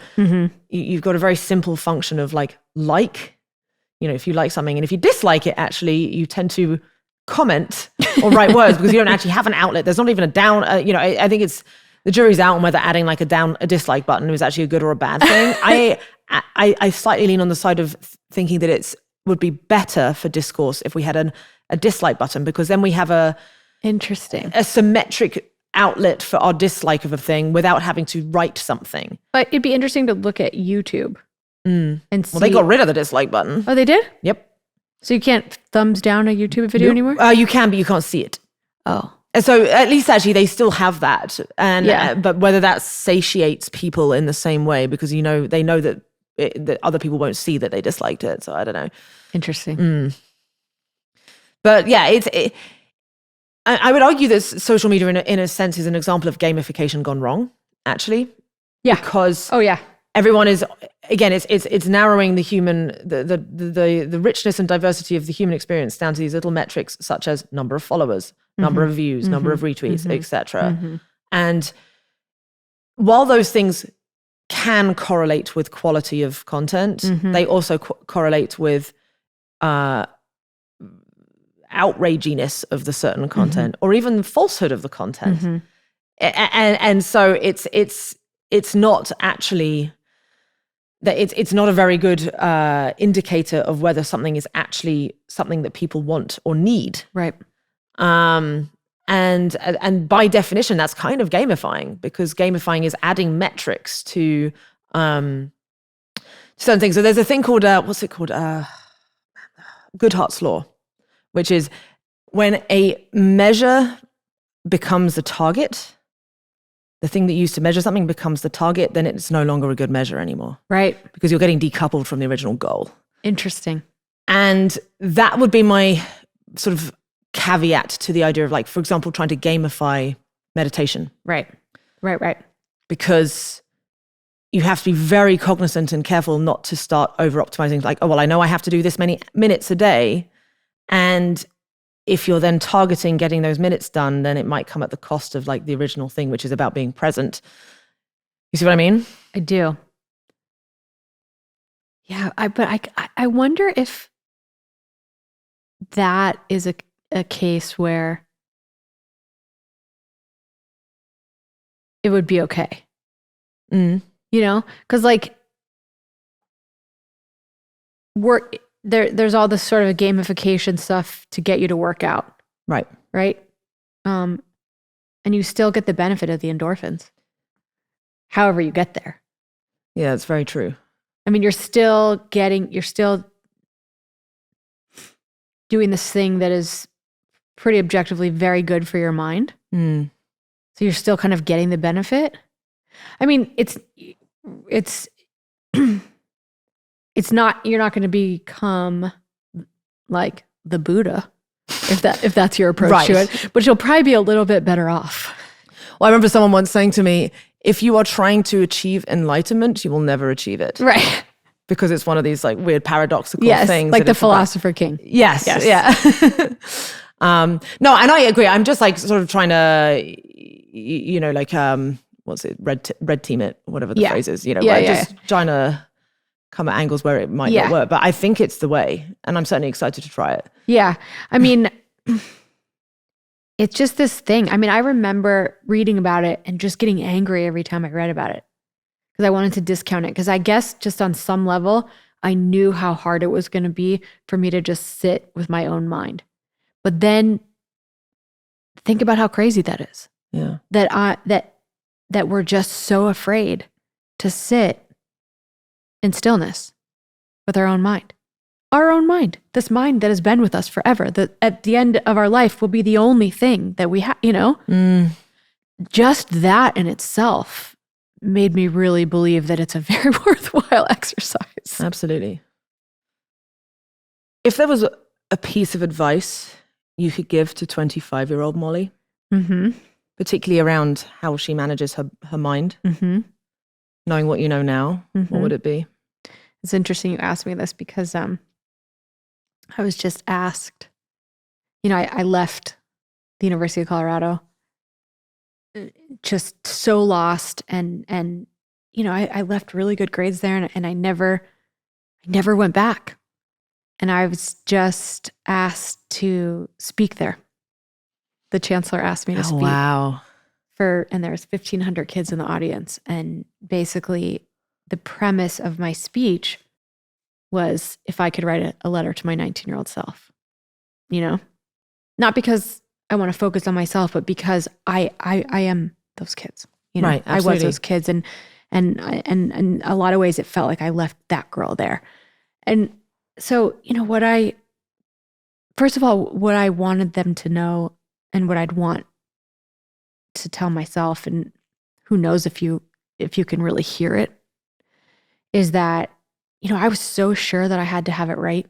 You've got a very simple function of like, if you like something, and if you dislike it, actually you tend to comment or write words because you don't actually have an outlet. There's not even a down. I think it's the jury's out on whether adding like a dislike button was actually a good or a bad thing. I I slightly lean on the side of thinking that it's would be better for discourse if we had a dislike button, because then we have a symmetric outlet for our dislike of a thing without having to write something. But it'd be interesting to look at YouTube and see. Well, they got rid of the dislike button. Oh, they did? Yep. So you can't thumbs down a YouTube video anymore? You can, but you can't see it. Oh. And so at least actually they still have that. And Yeah. but whether that satiates people in the same way, because they know that that other people won't see that they disliked it. So I don't know. Interesting. But yeah, I would argue that social media in a sense is an example of gamification gone wrong, actually. Yeah. Because Oh, yeah. everyone is, again, it's narrowing the human, the richness and diversity of the human experience down to these little metrics such as number of followers, number of views, number of retweets, etc. And while those things can correlate with quality of content, they also correlate with outraginess of the certain content, or even falsehood of the content. And so it's not actually that it's not a very good indicator of whether something is actually something that people want or need. Right. And by definition, that's kind of gamifying, because gamifying is adding metrics to certain things. So there's a thing called what's it called? Goodhart's law, which is when a measure becomes a target, the thing that you used to measure something becomes the target, then it's no longer a good measure anymore. Right. Because you're getting decoupled from the original goal. Interesting. And that would be my sort of caveat to the idea of, like, for example, trying to gamify meditation. Right. Because you have to be very cognizant and careful not to start over-optimizing. Like, oh, well, I know I have to do this many minutes a day. And if you're then targeting getting those minutes done, then it might come at the cost of, like, the original thing, which is about being present. You see what I mean? I do. Yeah, but I wonder if that is a case where it would be okay. Because like there's all this sort of gamification stuff to get you to work out. Right. And you still get the benefit of the endorphins, however you get there. Yeah, it's very true. I mean, you're still doing this thing that is pretty objectively very good for your mind. So you're still kind of getting the benefit. I mean, it's not, you're not going to become like the Buddha if that's your approach to it, but you'll probably be a little bit better off. Well, I remember someone once saying to me, if you are trying to achieve enlightenment, you will never achieve it. Right. Because it's one of these, like, weird paradoxical things. Like the philosopher king. Yes. Yeah. No, and I agree. I'm just, like, sort of trying to, like, what's it? Red team it, whatever the phrase is, just trying to come at angles where it might not work. But I think it's the way, and I'm certainly excited to try it. Yeah. I mean, it's just this thing. I mean, I remember reading about it and just getting angry every time I read about it, because I wanted to discount it. Because I guess just on some level, I knew how hard it was going to be for me to just sit with my own mind. But then think about how crazy that is. Yeah. That we're just so afraid to sit in stillness with our own mind. Our own mind, this mind that has been with us forever, that at the end of our life will be the only thing that we have, Just that in itself made me really believe that it's a very worthwhile exercise. Absolutely. If there was a piece of advice you could give to 25-year-old Molly, particularly around how she manages her mind, knowing what you know now, what would it be? It's interesting you asked me this, because I was just asked, I left the University of Colorado just so lost, and I left really good grades there, and I never went back. And I was just asked to speak there. The chancellor asked me to speak. Wow. And there was 1,500 kids in the audience, and basically the premise of my speech was if I could write a letter to my 19-year-old self, not because I want to focus on myself, but because I am those kids, Right, I was absolutely. those kids. And a lot of ways it felt like I left that girl there. And so, first of all, what I wanted them to know and what I'd want to tell myself, and who knows if you can really hear it, is that, I was so sure that I had to have it right,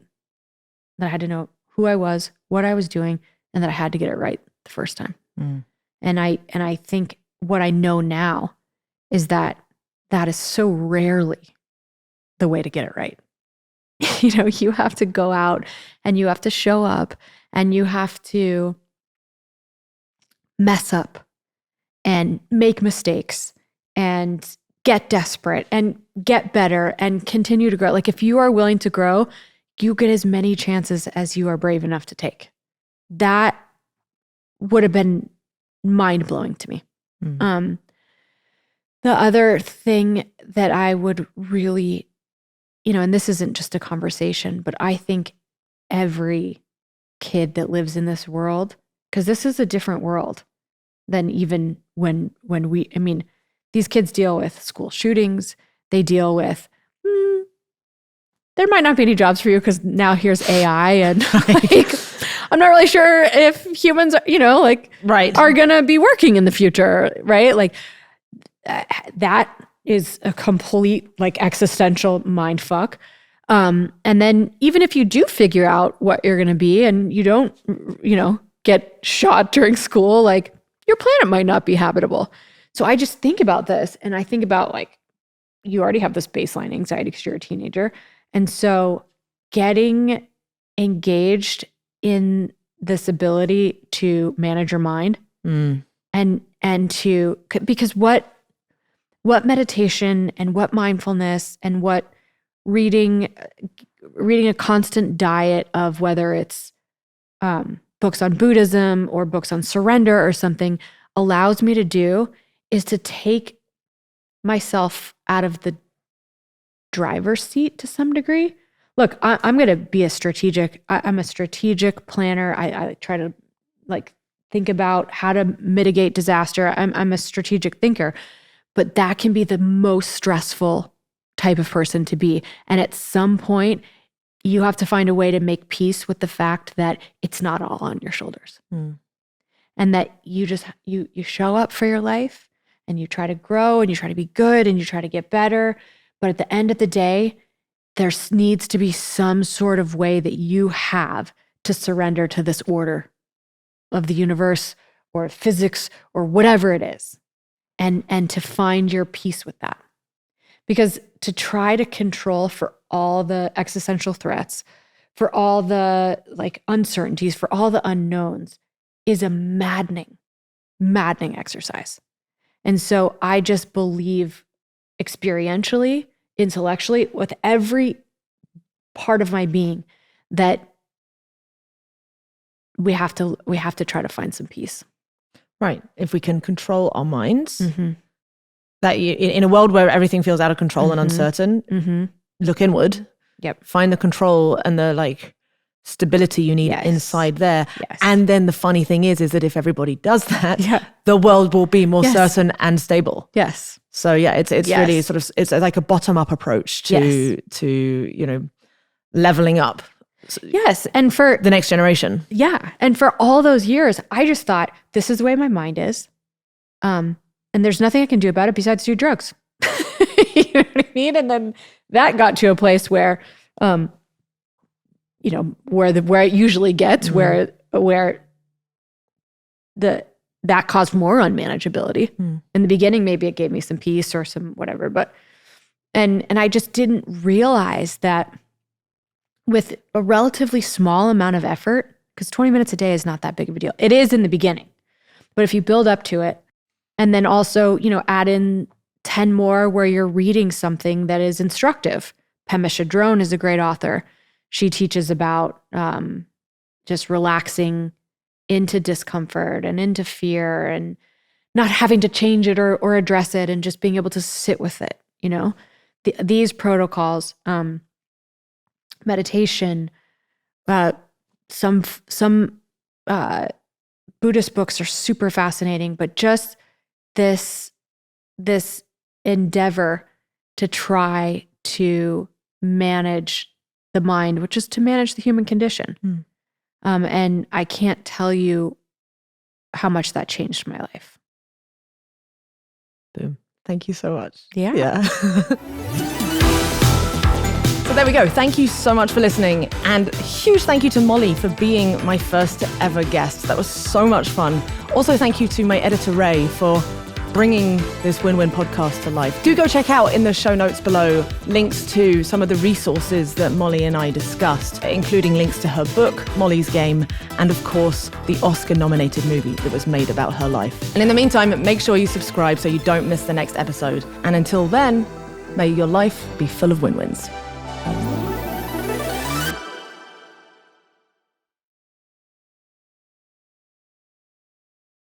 that I had to know who I was, what I was doing, and that I had to get it right the first time. Mm. And I think what I know now is that is so rarely the way to get it right. You have to go out and you have to show up and you have to mess up and make mistakes and get desperate and get better and continue to grow. Like, if you are willing to grow, you get as many chances as you are brave enough to take. That would have been mind-blowing to me. Mm. The other thing that I would really, and this isn't just a conversation, but I think every kid that lives in this world, because this is a different world than even when these kids deal with school shootings. They deal with, there might not be any jobs for you because now here's AI and I'm not really sure if humans, Right. are going to be working in the future, right? Like, that is a complete existential mind fuck. And then even if you do figure out what you're going to be and you don't, get shot during school, your planet might not be habitable. So I just think about this and I think about you already have this baseline anxiety because you're a teenager. And so getting engaged in this ability to manage your mind and to, because what meditation and what mindfulness and what reading a constant diet of whether it's books on Buddhism or books on surrender or something allows me to do is to take myself out of the driver's seat to some degree. Look, I'm going to be I'm a strategic planner. I try to think about how to mitigate disaster. I'm a strategic thinker, but that can be the most stressful type of person to be. And at some point, you have to find a way to make peace with the fact that it's not all on your shoulders. And that you just, you show up for your life and you try to grow and you try to be good and you try to get better. But at the end of the day, there needs to be some sort of way that you have to surrender to this order of the universe or physics or whatever it is, and to find your peace with that. Because to try to control for all the existential threats, for all the uncertainties, for all the unknowns is a maddening exercise. And so I just believe experientially, intellectually, with every part of my being that we have to try to find some peace. Right. If we can control our minds, that in a world where everything feels out of control and uncertain, look inward. Yep. Find the control and the stability you need inside there. Yes. And then the funny thing is that if everybody does that, the world will be more certain and stable. Yes. So yeah, it's really sort of, it's like a bottom up approach to leveling up. Yes. And for the next generation. Yeah. And for all those years, I just thought, this is the way my mind is. And there's nothing I can do about it besides do drugs. You know what I mean? And then that got to a place where, where it usually gets, where that caused more unmanageability. In the beginning, maybe it gave me some peace or some whatever, but, and I just didn't realize that with a relatively small amount of effort, because 20 minutes a day is not that big of a deal. It is in the beginning, but if you build up to it, and then also, add in 10 more where you're reading something that is instructive. Pema Chödrön is a great author. She teaches about just relaxing into discomfort and into fear and not having to change it or address it and just being able to sit with it, these protocols, meditation, some Buddhist books are super fascinating, but just this endeavor to try to manage the mind, which is to manage the human condition. And I can't tell you how much that changed my life. Boom. Thank you so much. Yeah. So there we go. Thank you so much for listening. And huge thank you to Molly for being my first ever guest. That was so much fun. Also, thank you to my editor, Ray, for bringing this Win-Win podcast to life. Do go check out in the show notes below links to some of the resources that Molly and I discussed, including links to her book, Molly's Game, and of course, the Oscar-nominated movie that was made about her life. And in the meantime, make sure you subscribe so you don't miss the next episode. And until then, may your life be full of win-wins.